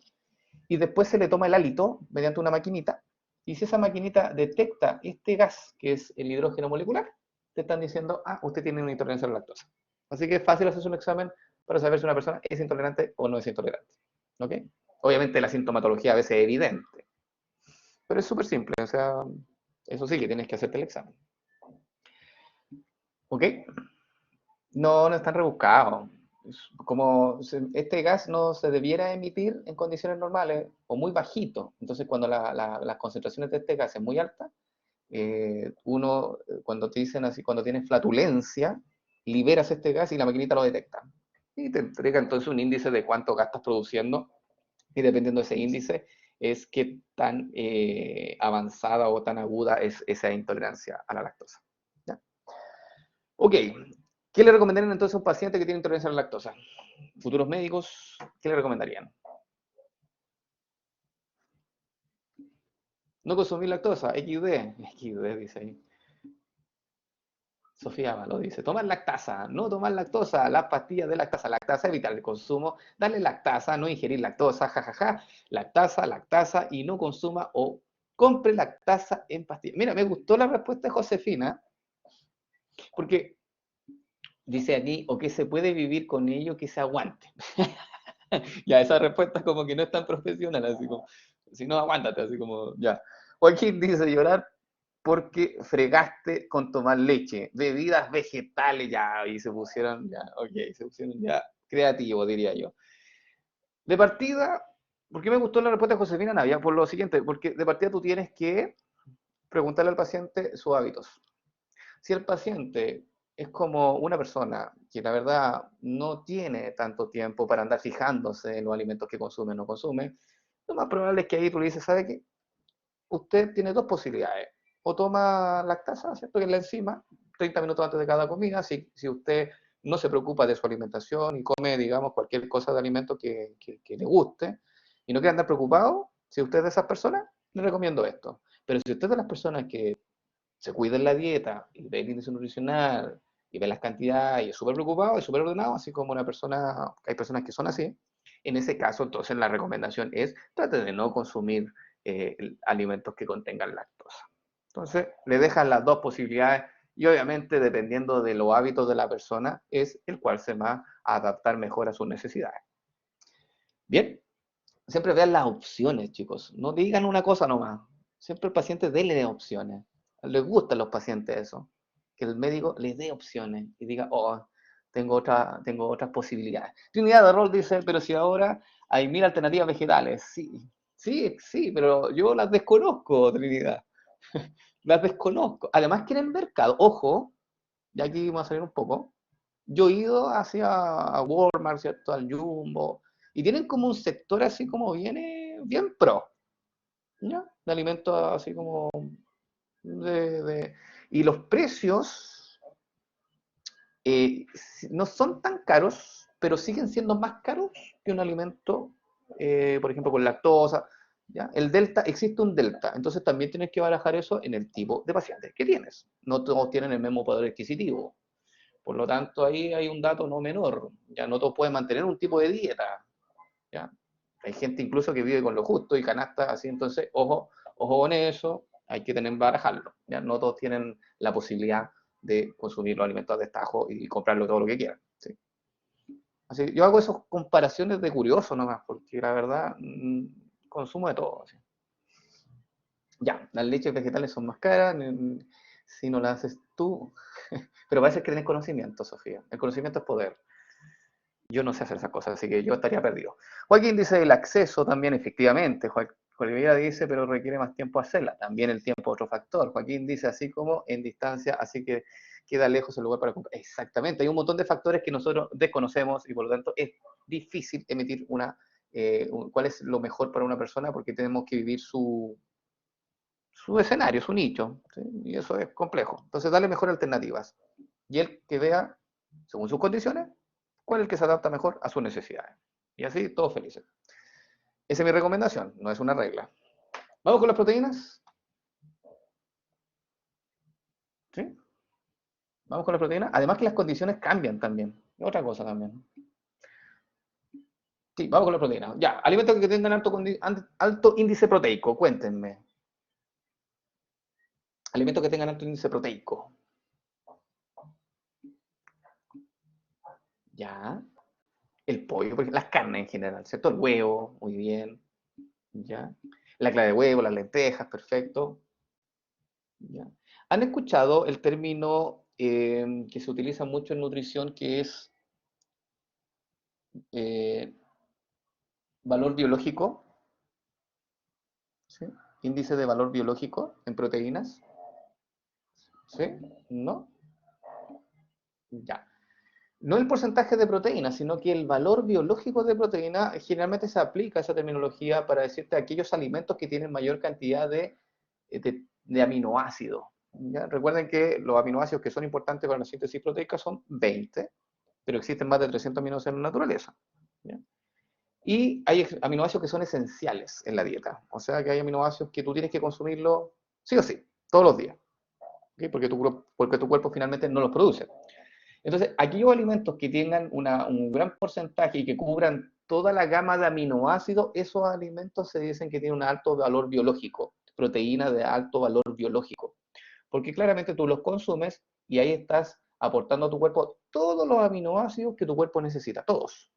y después se le toma el hálito mediante una maquinita, y si esa maquinita detecta este gas, que es el hidrógeno molecular, te están diciendo, ah, usted tiene una intolerancia a la lactosa. Así que es fácil hacerse un examen para saber si una persona es intolerante o no es intolerante. ¿Ok? Obviamente la sintomatología a veces es evidente, pero es súper simple, o sea, eso sí que tienes que hacerte el examen. ¿Ok? No, no es tan rebuscado. Como este gas no se debiera emitir en condiciones normales o muy bajito, entonces cuando las concentraciones de este gas es muy alta, cuando te dicen así, cuando tienes flatulencia, liberas este gas y la maquinita lo detecta. Y te entrega entonces un índice de cuánto gas estás produciendo, y dependiendo de ese índice, es qué tan avanzada o tan aguda es esa intolerancia a la lactosa. ¿Ya? Ok, ¿qué le recomendarían entonces a un paciente que tiene intolerancia a la lactosa? Futuros médicos, ¿qué le recomendarían? No consumir lactosa, XD dice ahí. Sofía lo dice, tomar lactasa, no tomar lactosa, las pastillas de lactasa, evitar el consumo, darle lactasa, no ingerir lactosa, jajaja, lactasa y no consuma o compre lactasa en pastillas. Mira, me gustó la respuesta de Josefina, porque dice aquí, o que se puede vivir con ello, que se aguante. Ya, esa respuesta como que no es tan profesional, así como, si no, aguántate, así como, ya. Joaquín dice, llorar porque fregaste con tomar leche, bebidas vegetales, ya, y se pusieron, ya, ok, se pusieron ya creativos, diría yo. De partida, ¿por qué me gustó la respuesta de Josefina Navia? Por lo siguiente, porque de partida tú tienes que preguntarle al paciente sus hábitos. Si el paciente es como una persona que la verdad no tiene tanto tiempo para andar fijándose en los alimentos que consume o no consume, lo más probable es que ahí tú le dices, ¿sabe qué? Usted tiene dos posibilidades. O toma lactasa, ¿cierto? Que es la enzima, 30 minutos antes de cada comida, si usted no se preocupa de su alimentación y come, digamos, cualquier cosa de alimento que le guste, y no quiere andar preocupado, si usted es de esas personas, le recomiendo esto. Pero si usted es de las personas que se cuida en la dieta y ve el índice nutricional y ve las cantidades y es súper preocupado y súper ordenado, así como una persona, hay personas que son así, en ese caso entonces la recomendación es trate de no consumir alimentos que contengan lactosa. Entonces le dejan las dos posibilidades y obviamente dependiendo de los hábitos de la persona es el cual se va a adaptar mejor a sus necesidades. Bien, siempre vean las opciones, chicos. No digan una cosa nomás. Siempre el paciente déle opciones. Les gustan los pacientes eso. Que el médico les dé opciones y diga, oh, tengo otras posibilidades. Trinidad de Rol dice, pero si ahora hay 1000 alternativas vegetales. Sí, pero yo las desconozco, Trinidad. Las desconozco. Además que en el mercado, ojo, ya aquí vamos a salir un poco, yo he ido hacia Walmart, ¿cierto? Al Jumbo, y tienen como un sector así como bien pro, ¿ya? De alimentos así como y los precios no son tan caros, pero siguen siendo más caros que un alimento, por ejemplo, con lactosa, ¿ya? El delta, existe un delta, entonces también tienes que barajar eso en el tipo de paciente que tienes. No todos tienen el mismo poder adquisitivo. Por lo tanto, ahí hay un dato no menor. Ya no todos pueden mantener un tipo de dieta. ¿Ya? Hay gente incluso que vive con lo justo y canasta así, entonces, ojo con eso, hay que tener barajarlo. ¿Ya? No todos tienen la posibilidad de consumir los alimentos a destajo y comprarlo todo lo que quieran. ¿Sí? Así, yo hago esas comparaciones de curioso nomás, porque la verdad consumo de todo. ¿Sí? Ya, las leches vegetales son más caras, si no las haces tú, pero parece que tenés conocimiento, Sofía. El conocimiento es poder. Yo no sé hacer esas cosas, así que yo estaría perdido. Joaquín dice el acceso también, efectivamente. Joaquín dice, pero requiere más tiempo hacerla. También el tiempo es otro factor. Joaquín dice, así como en distancia, así que queda lejos el lugar para comprar. Exactamente, hay un montón de factores que nosotros desconocemos y por lo tanto es difícil emitir cuál es lo mejor para una persona porque tenemos que vivir su escenario, su nicho, ¿sí? Y eso es complejo. Entonces, darle mejor alternativas. Y él que vea, según sus condiciones, cuál es el que se adapta mejor a sus necesidades. Y así, todos felices. Esa es mi recomendación, no es una regla. ¿Vamos con las proteínas? ¿Sí? Vamos con las proteínas. Además que las condiciones cambian también. Otra cosa también. Sí, vamos con la proteína. Ya, alimentos que tengan alto índice proteico, cuéntenme. Alimentos que tengan alto índice proteico. Ya. El pollo, porque las carnes en general, ¿cierto? El huevo, muy bien. Ya. La clara de huevo, las lentejas, perfecto. Ya. ¿Han escuchado el término que se utiliza mucho en nutrición que es eh, valor biológico? ¿Sí? Índice de valor biológico en proteínas. ¿Sí? ¿No? Ya. No el porcentaje de proteína, sino que el valor biológico de proteína generalmente se aplica esa terminología para decirte aquellos alimentos que tienen mayor cantidad de aminoácidos. ¿Ya? Recuerden que los aminoácidos que son importantes para la síntesis proteica son 20, pero existen más de 300 aminoácidos en la naturaleza. ¿Ya? Y hay aminoácidos que son esenciales en la dieta. O sea que hay aminoácidos que tú tienes que consumirlo sí o sí, todos los días. ¿Okay? Porque tu cuerpo finalmente no los produce. Entonces, aquellos alimentos que tengan un gran porcentaje y que cubran toda la gama de aminoácidos, esos alimentos se dicen que tienen un alto valor biológico, proteína de alto valor biológico, porque claramente tú los consumes y ahí estás aportando a tu cuerpo todos los aminoácidos que tu cuerpo necesita, todos.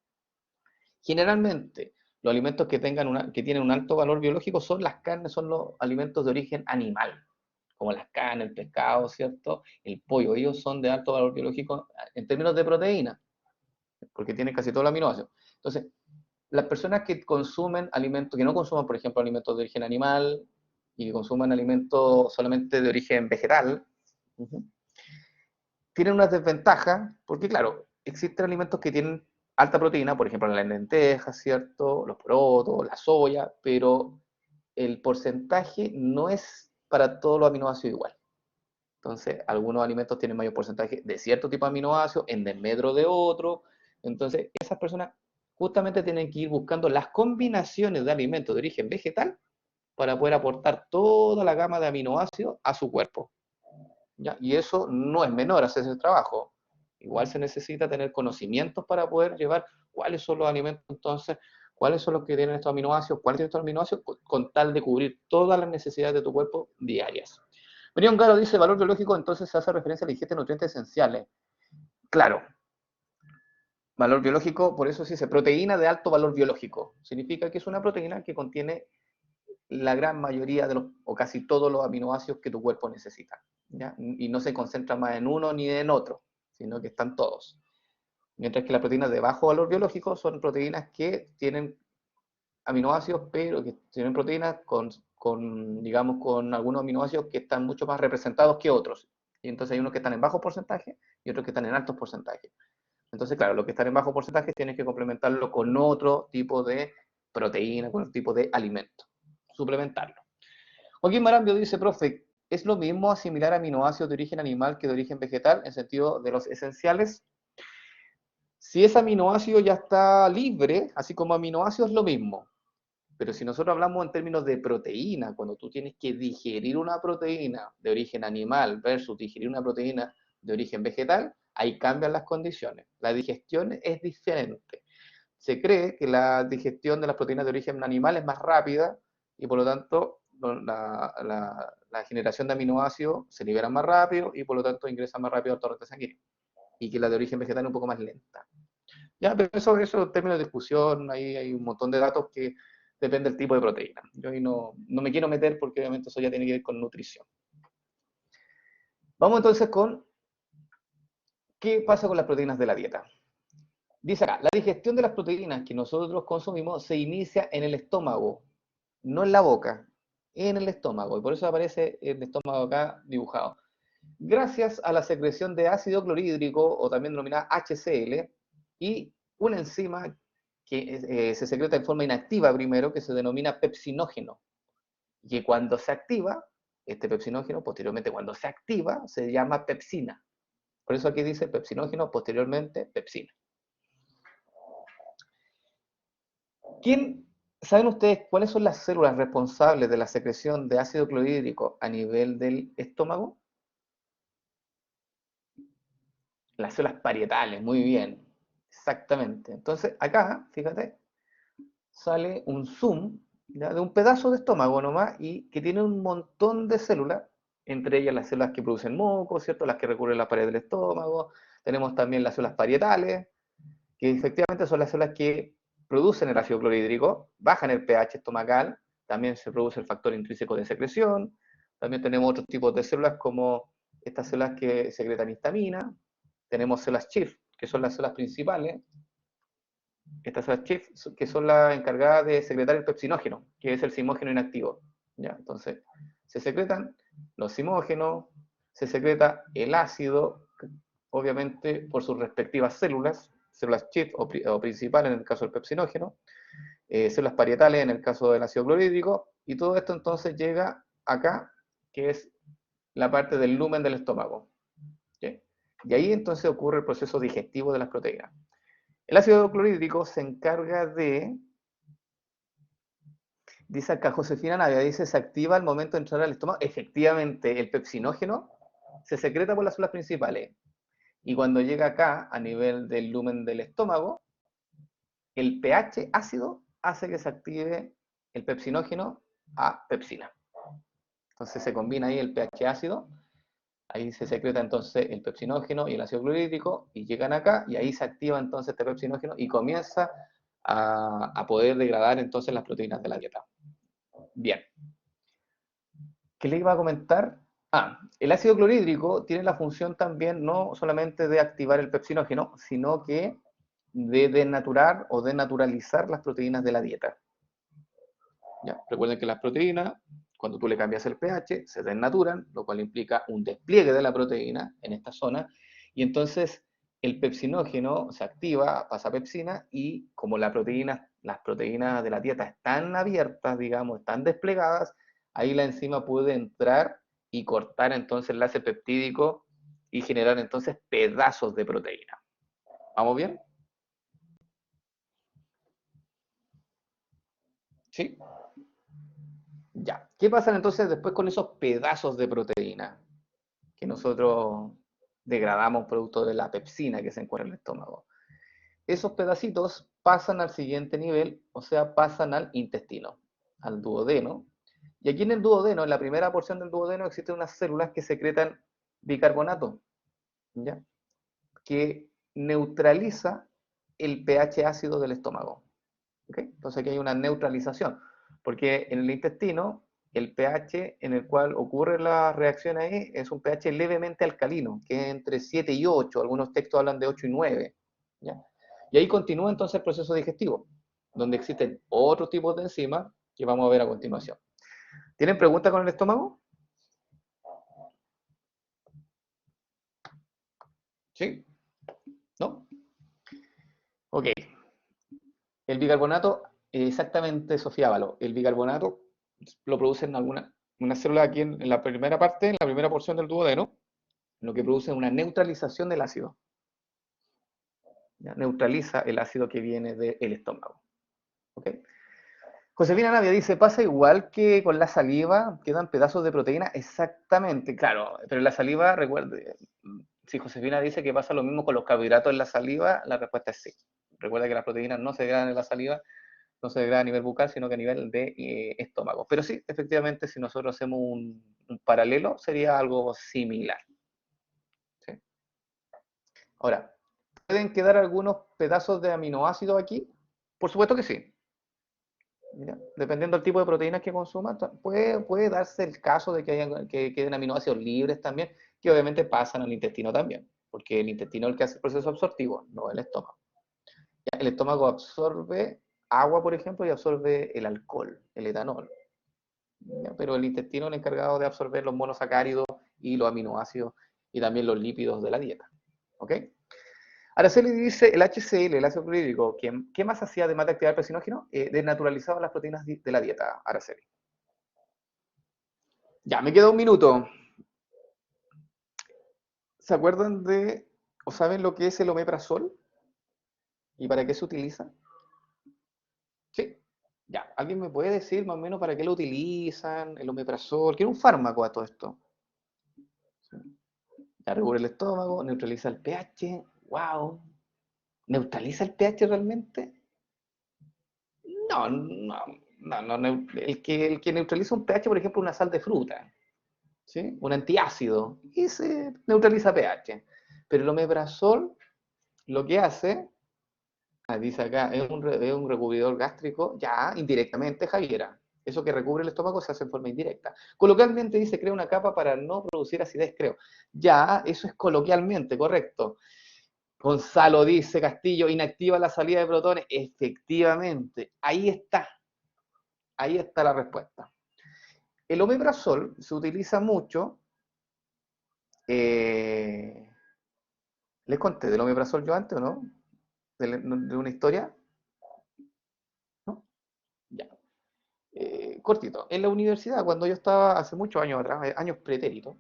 Generalmente, los alimentos que tienen un alto valor biológico son las carnes, son los alimentos de origen animal, como las carnes, el pescado, ¿cierto? El pollo, ellos son de alto valor biológico en términos de proteína, porque tienen casi todos los aminoácidos. Entonces, las personas que consumen alimentos, que no consuman, por ejemplo, alimentos de origen animal y que consuman alimentos solamente de origen vegetal, tienen unas desventajas, porque claro, existen alimentos que tienen alta proteína, por ejemplo, las lentejas, ¿cierto? Los porotos, la soya, pero el porcentaje no es para todos los aminoácidos igual. Entonces, algunos alimentos tienen mayor porcentaje de cierto tipo de aminoácidos, en desmedro de otro. Entonces, esas personas justamente tienen que ir buscando las combinaciones de alimentos de origen vegetal para poder aportar toda la gama de aminoácidos a su cuerpo. ¿Ya? Y eso no es menor hacer ese trabajo. Igual se necesita tener conocimientos para poder llevar cuáles son los alimentos, entonces, cuáles son los que tienen estos aminoácidos, cuáles tienen estos aminoácidos, con tal de cubrir todas las necesidades de tu cuerpo diarias. Brian Garo dice, valor biológico, entonces se hace referencia a la ingesta de nutrientes esenciales. Claro, valor biológico, por eso se dice proteína de alto valor biológico. Significa que es una proteína que contiene la gran mayoría de los, o casi todos los aminoácidos que tu cuerpo necesita. ¿Ya? Y no se concentra más en uno ni en otro, sino que están todos. Mientras que las proteínas de bajo valor biológico son proteínas que tienen aminoácidos, pero que tienen proteínas digamos, con algunos aminoácidos que están mucho más representados que otros. Y entonces hay unos que están en bajo porcentaje y otros que están en altos porcentajes. Entonces, claro, los que están en bajo porcentaje tienes que complementarlo con otro tipo de proteína, con otro tipo de alimento. Suplementarlo. Joaquín Marambio dice, profe, ¿es lo mismo asimilar aminoácidos de origen animal que de origen vegetal en sentido de los esenciales? Si ese aminoácido ya está libre, así como aminoácido es lo mismo. Pero si nosotros hablamos en términos de proteína, cuando tú tienes que digerir una proteína de origen animal versus digerir una proteína de origen vegetal, ahí cambian las condiciones. La digestión es diferente. Se cree que la digestión de las proteínas de origen animal es más rápida y por lo tanto la generación de aminoácidos se libera más rápido y por lo tanto ingresa más rápido al torrente sanguíneo. Y que la de origen vegetal es un poco más lenta. Ya, pero eso es términos de discusión, ahí hay un montón de datos que depende del tipo de proteína. Yo ahí no me quiero meter porque obviamente eso ya tiene que ver con nutrición. Vamos entonces con qué pasa con las proteínas de la dieta. Dice acá, la digestión de las proteínas que nosotros consumimos se inicia en el estómago, no en la boca, en el estómago. Y por eso aparece el estómago acá dibujado. Gracias a la secreción de ácido clorhídrico, o también denominada HCl, y una enzima que se secreta en forma inactiva primero, que se denomina pepsinógeno, y que cuando se activa, este pepsinógeno, posteriormente cuando se activa, se llama pepsina. Por eso aquí dice pepsinógeno, posteriormente pepsina. ¿Saben ustedes cuáles son las células responsables de la secreción de ácido clorhídrico a nivel del estómago? Las células parietales, muy bien. Exactamente. Entonces, acá, fíjate, sale un zoom, ¿ya? De un pedazo de estómago nomás y que tiene un montón de células, entre ellas las células que producen moco, ¿cierto? Las que recubren la pared del estómago. Tenemos también las células parietales, que efectivamente son las células que producen el ácido clorhídrico, bajan el pH estomacal, también se produce el factor intrínseco de secreción. También tenemos otros tipos de células como estas células que secretan histamina. Tenemos células Schiff, que son las células principales. Estas células Schiff, que son las encargadas de secretar el pepsinógeno, que es el simógeno inactivo. ¿Ya? Entonces, se secretan los simógenos, se secreta el ácido, obviamente por sus respectivas células, células Schiff o principales en el caso del pepsinógeno, células parietales en el caso del ácido clorhídrico, y todo esto entonces llega acá, que es la parte del lumen del estómago. ¿Sí? Y ahí entonces ocurre el proceso digestivo de las proteínas. El ácido clorhídrico se encarga de, dice acá Josefina Navia, dice, se activa al momento de entrar al estómago. Efectivamente, el pepsinógeno se secreta por las células principales. Y cuando llega acá, a nivel del lumen del estómago, el pH ácido hace que se active el pepsinógeno a pepsina. Entonces se combina ahí el pH ácido, ahí se secreta entonces el pepsinógeno y el ácido clorhídrico, y llegan acá, y ahí se activa entonces este pepsinógeno y comienza a poder degradar entonces las proteínas de la dieta. Bien. ¿Qué le iba a comentar? El ácido clorhídrico tiene la función también no solamente de activar el pepsinógeno, sino que de denaturar o denaturalizar las proteínas de la dieta. ¿Ya? Recuerden que las proteínas, cuando tú le cambias el pH, se desnaturan, lo cual implica un despliegue de la proteína en esta zona, y entonces el pepsinógeno se activa, pasa a pepsina, y como las proteínas de la dieta están abiertas, digamos, están desplegadas, ahí la enzima puede entrar y cortar entonces el enlace peptídico y generar entonces pedazos de proteína. ¿Vamos bien? ¿Sí? Ya. ¿Qué pasa entonces después con esos pedazos de proteína que nosotros degradamos producto de la pepsina que se encuentra en el estómago? Esos pedacitos pasan al siguiente nivel, o sea, pasan al intestino, al duodeno. Y aquí en el duodeno, en la primera porción del duodeno, existen unas células que secretan bicarbonato, ¿ya? Que neutraliza el pH ácido del estómago. ¿Okay? Entonces aquí hay una neutralización, porque en el intestino el pH en el cual ocurre la reacción ahí es un pH levemente alcalino, que es entre 7 y 8, algunos textos hablan de 8 y 9. ¿Ya? Y ahí continúa entonces el proceso digestivo, donde existen otros tipos de enzimas que vamos a ver a continuación. ¿Tienen preguntas con el estómago? ¿Sí? ¿No? Ok. El bicarbonato, exactamente, Sofía Ávalo, el bicarbonato lo producen una célula aquí en la primera parte, en la primera porción del duodeno, lo que produce es una neutralización del ácido. ¿Ya? Neutraliza el ácido que viene del estómago. ¿Okay? Josefina Navia dice, ¿pasa igual que con la saliva? ¿Quedan pedazos de proteína? Exactamente, claro, pero la saliva, recuerde, si Josefina dice que pasa lo mismo con los carbohidratos en la saliva, la respuesta es sí. Recuerda que las proteínas no se degradan en la saliva, no se degrada a nivel bucal, sino que a nivel de estómago. Pero sí, efectivamente, si nosotros hacemos un paralelo, sería algo similar. ¿Sí? Ahora, ¿pueden quedar algunos pedazos de aminoácidos aquí? Por supuesto que sí. Mira, dependiendo del tipo de proteínas que consuma, puede darse el caso de que queden aminoácidos libres también, que obviamente pasan al intestino también, porque el intestino es el que hace el proceso absortivo, no el estómago. Ya, el estómago absorbe agua, por ejemplo, y absorbe el alcohol, el etanol. ¿Ya? Pero el intestino es el encargado de absorber los monosacáridos y los aminoácidos y también los lípidos de la dieta. ¿Ok? Araceli dice, el HCl, el ácido clorhídrico, ¿qué más hacía además de activar el pepsinógeno? Desnaturalizaba las proteínas de la dieta, Araceli. Ya, me queda un minuto. ¿Se acuerdan de, o saben lo que es el omeprazol? ¿Y para qué se utiliza? Sí. Ya, ¿alguien me puede decir más o menos para qué lo utilizan, el omeprazol? Que es un fármaco a todo esto. Sí. Ya regula el estómago, neutraliza el pH. ¡Wow! ¿Neutraliza el pH realmente? El que neutraliza un pH, por ejemplo, una sal de fruta, ¿sí? Un antiácido, y se neutraliza pH. Pero el omeprazol lo que hace, dice acá, es un recubridor gástrico, ya, indirectamente, Javiera. Eso que recubre el estómago se hace en forma indirecta. Coloquialmente dice, crea una capa para no producir acidez, creo. Ya, eso es coloquialmente, correcto. Gonzalo dice, Castillo, inactiva la salida de protones. Efectivamente, ahí está la respuesta. El omeprazol se utiliza mucho, ¿les conté del omeprazol yo antes o no? ¿De una historia? ¿No? Ya. Cortito. En la universidad, cuando yo estaba hace muchos años atrás, años pretéritos,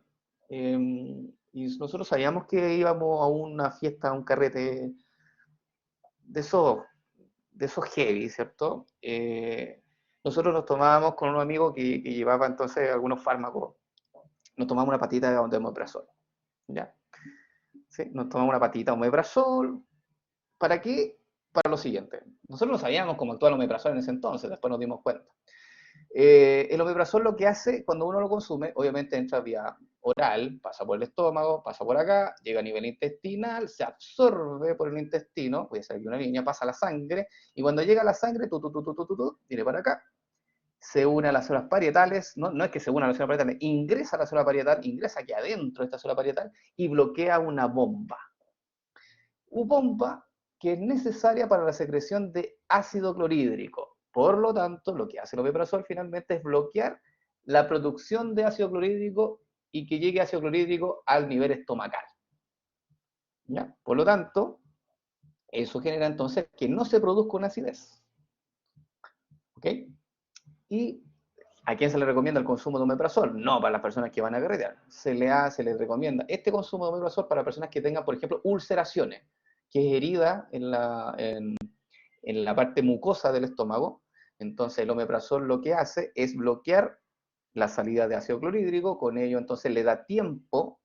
y nosotros sabíamos que íbamos a una fiesta, a un carrete de esos, de esos heavy, ¿cierto? Nosotros nos tomábamos con un amigo que llevaba entonces algunos fármacos, nos tomamos una patita de omeprazol, ¿ya? ¿Sí? Nos tomamos una patita de omeprazol. ¿Para qué? Para lo siguiente. Nosotros no sabíamos cómo actuaba el omeprazol en ese entonces, después nos dimos cuenta. El omeprazol lo que hace cuando uno lo consume, obviamente entra vía oral, pasa por el estómago, pasa por acá, llega a nivel intestinal, se absorbe por el intestino, puede ser que una línea pasa a la sangre, y cuando llega a la sangre, viene para acá, se une a las células parietales, no es que se una a las células parietales, ingresa a la célula parietal, ingresa aquí adentro de esta célula parietal y bloquea una bomba. Una bomba que es necesaria para la secreción de ácido clorhídrico. Por lo tanto, lo que hace el omeprazol finalmente es bloquear la producción de ácido clorhídrico y que llegue ácido clorhídrico al nivel estomacal. ¿Ya? Por lo tanto, eso genera entonces que no se produzca una acidez. ¿Ok? ¿Y a quién se le recomienda el consumo de omeprazol? No para las personas que van a carretear. Se les recomienda este consumo de omeprazol para personas que tengan, por ejemplo, ulceraciones, que es herida en la parte mucosa del estómago. Entonces el omeprazol lo que hace es bloquear la salida de ácido clorhídrico, con ello entonces le da tiempo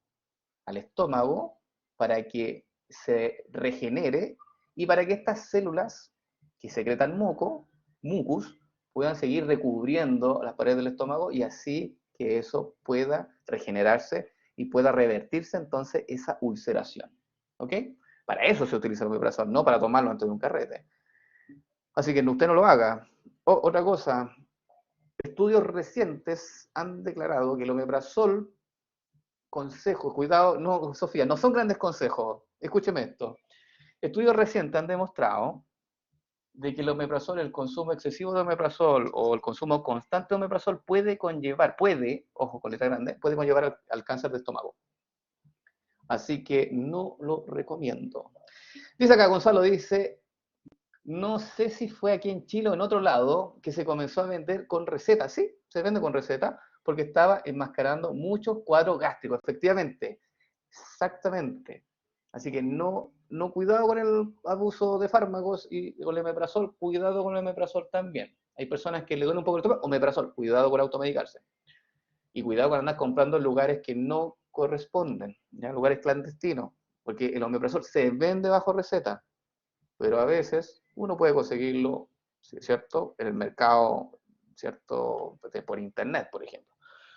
al estómago para que se regenere y para que estas células que secretan mucus, puedan seguir recubriendo las paredes del estómago y así que eso pueda regenerarse y pueda revertirse entonces esa ulceración. ¿Ok? Para eso se utiliza el omeprazol, no para tomarlo antes de un carrete. Así que usted no lo haga. Otra cosa, estudios recientes han declarado que el omeprazol, consejos, cuidado, no, Sofía, no son grandes consejos. Escúcheme esto. Estudios recientes han demostrado de que el omeprazol, el consumo excesivo de omeprazol o el consumo constante de omeprazol ojo con letra grande, puede conllevar al cáncer de estómago. Así que no lo recomiendo. Dice acá, Gonzalo dice, no sé si fue aquí en Chile o en otro lado que se comenzó a vender con receta. Sí, se vende con receta porque estaba enmascarando muchos cuadros gástricos, efectivamente. Exactamente. Así que no cuidado con el abuso de fármacos y con el omeprazol, cuidado con el omeprazol también. Hay personas que le duele un poco el estómago, omeprazol, cuidado con automedicarse. Y cuidado con andar comprando en lugares que no corresponden, ¿ya? Lugares clandestinos, porque el omeprazol se vende bajo receta, pero a veces uno puede conseguirlo, ¿cierto? En el mercado, ¿cierto? Por internet, por ejemplo.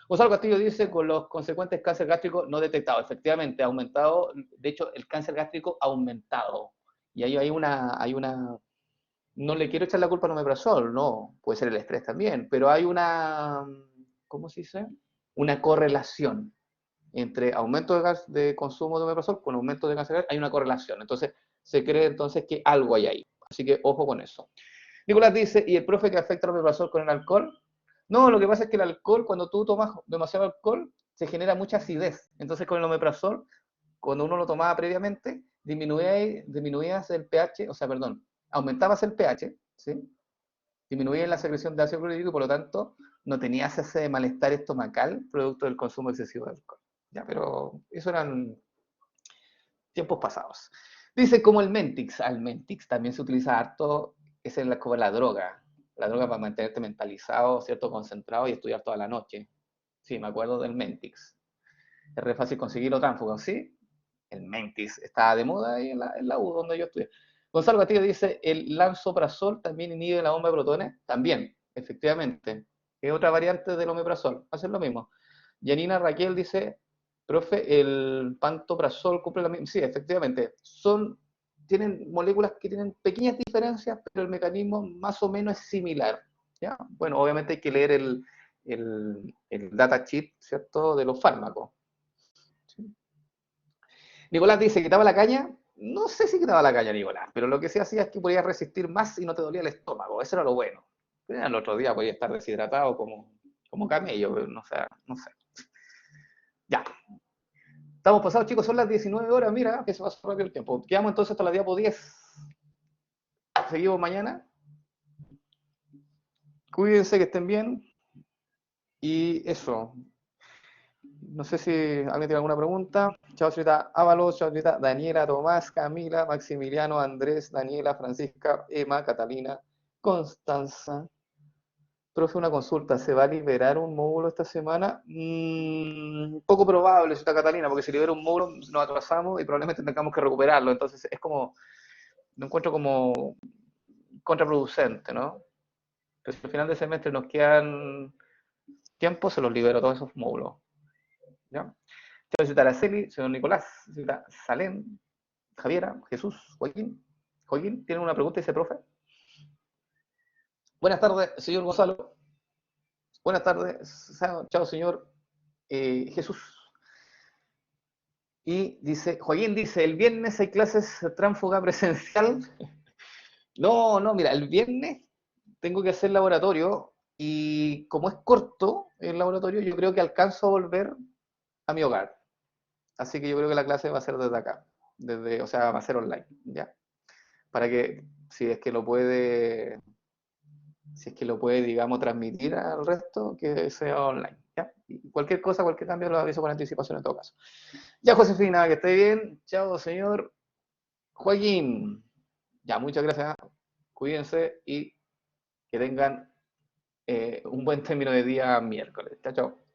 Gonzalo Castillo dice, con los consecuentes cáncer gástrico no detectado. Efectivamente, ha aumentado, de hecho, el cáncer gástrico ha aumentado. Y ahí no le quiero echar la culpa al omeprazol, no, puede ser el estrés también, pero hay una, ¿cómo se dice? Una correlación entre aumento de consumo de omeprazol con aumento de cáncer gástrico, hay una correlación. Entonces, se cree entonces que algo hay ahí. Así que ojo con eso. Nicolás dice, ¿y el profe que afecta al omeprazol con el alcohol? No, lo que pasa es que el alcohol, cuando tú tomas demasiado alcohol, se genera mucha acidez. Entonces con el omeprazol, cuando uno lo tomaba previamente, disminuías el pH, o sea, perdón, aumentabas el pH, ¿sí? Disminuías la secreción de ácido clorhídrico y por lo tanto no tenías ese malestar estomacal producto del consumo excesivo de alcohol. Ya, pero eso eran tiempos pasados. Dice como el Mentix. Al Mentix también se utiliza harto, es como la droga para mantenerte mentalizado, ¿cierto? Concentrado y estudiar toda la noche. Sí, me acuerdo del Mentix. Es re fácil conseguirlo tránsfugo, ¿sí? El Mentix estaba de moda ahí en la U donde yo estudié. Gonzalo Castillo dice, el lansoprazol también inhibe la bomba de protones. También, efectivamente. Es otra variante del omeprazol. Hacen lo mismo. Yanina Raquel dice, profe, el pantoprazol cumple la misma. Sí, efectivamente. Tienen moléculas que tienen pequeñas diferencias, pero el mecanismo más o menos es similar. ¿Ya? Bueno, obviamente hay que leer el data sheet, ¿cierto?, de los fármacos. ¿Sí? Nicolás dice, ¿quitaba la caña? No sé si quitaba la caña, Nicolás, pero lo que sí hacía es que podías resistir más y no te dolía el estómago. Eso era lo bueno. Pero el otro día podía estar deshidratado como camello, pero no sé, no sé. Ya. Estamos pasados, chicos, son las 19 horas, mira, que se pasó rápido el tiempo. Quedamos entonces hasta la diapo 10. Seguimos mañana. Cuídense, que estén bien. Y eso. No sé si alguien tiene alguna pregunta. Chao, señorita Ábalos, chao, señorita Daniela, Tomás, Camila, Maximiliano, Andrés, Daniela, Francisca, Emma, Catalina, Constanza. Profe, una consulta, ¿se va a liberar un módulo esta semana? Poco probable, señorita Catalina, porque si libera un módulo nos atrasamos y probablemente tengamos que recuperarlo. Entonces es como, lo encuentro como contraproducente, ¿no? Pero si al final del semestre nos quedan tiempo, se los libero todos esos módulos. ¿Ya? Señorita Araceli, señor Nicolás, señorita Salén, Javiera, Jesús, Joaquín. Joaquín, ¿tiene una pregunta? Dice, profe. Buenas tardes, señor Gonzalo. Buenas tardes. Chao, señor Jesús. Y dice, Joaquín dice, ¿el viernes hay clases tránsfuga presencial? No, no, mira, el viernes tengo que hacer laboratorio y como es corto el laboratorio, yo creo que alcanzo a volver a mi hogar. Así que yo creo que la clase va a ser desde acá, o sea, va a ser online, ¿ya? Para que, si es que lo puede, digamos, transmitir al resto, que sea online, ¿ya? Y cualquier cosa, cualquier cambio lo aviso con anticipación en todo caso. Ya, Josefina, que esté bien. Chao, señor Joaquín. Ya, muchas gracias. Cuídense y que tengan un buen término de día miércoles. Chao, chao.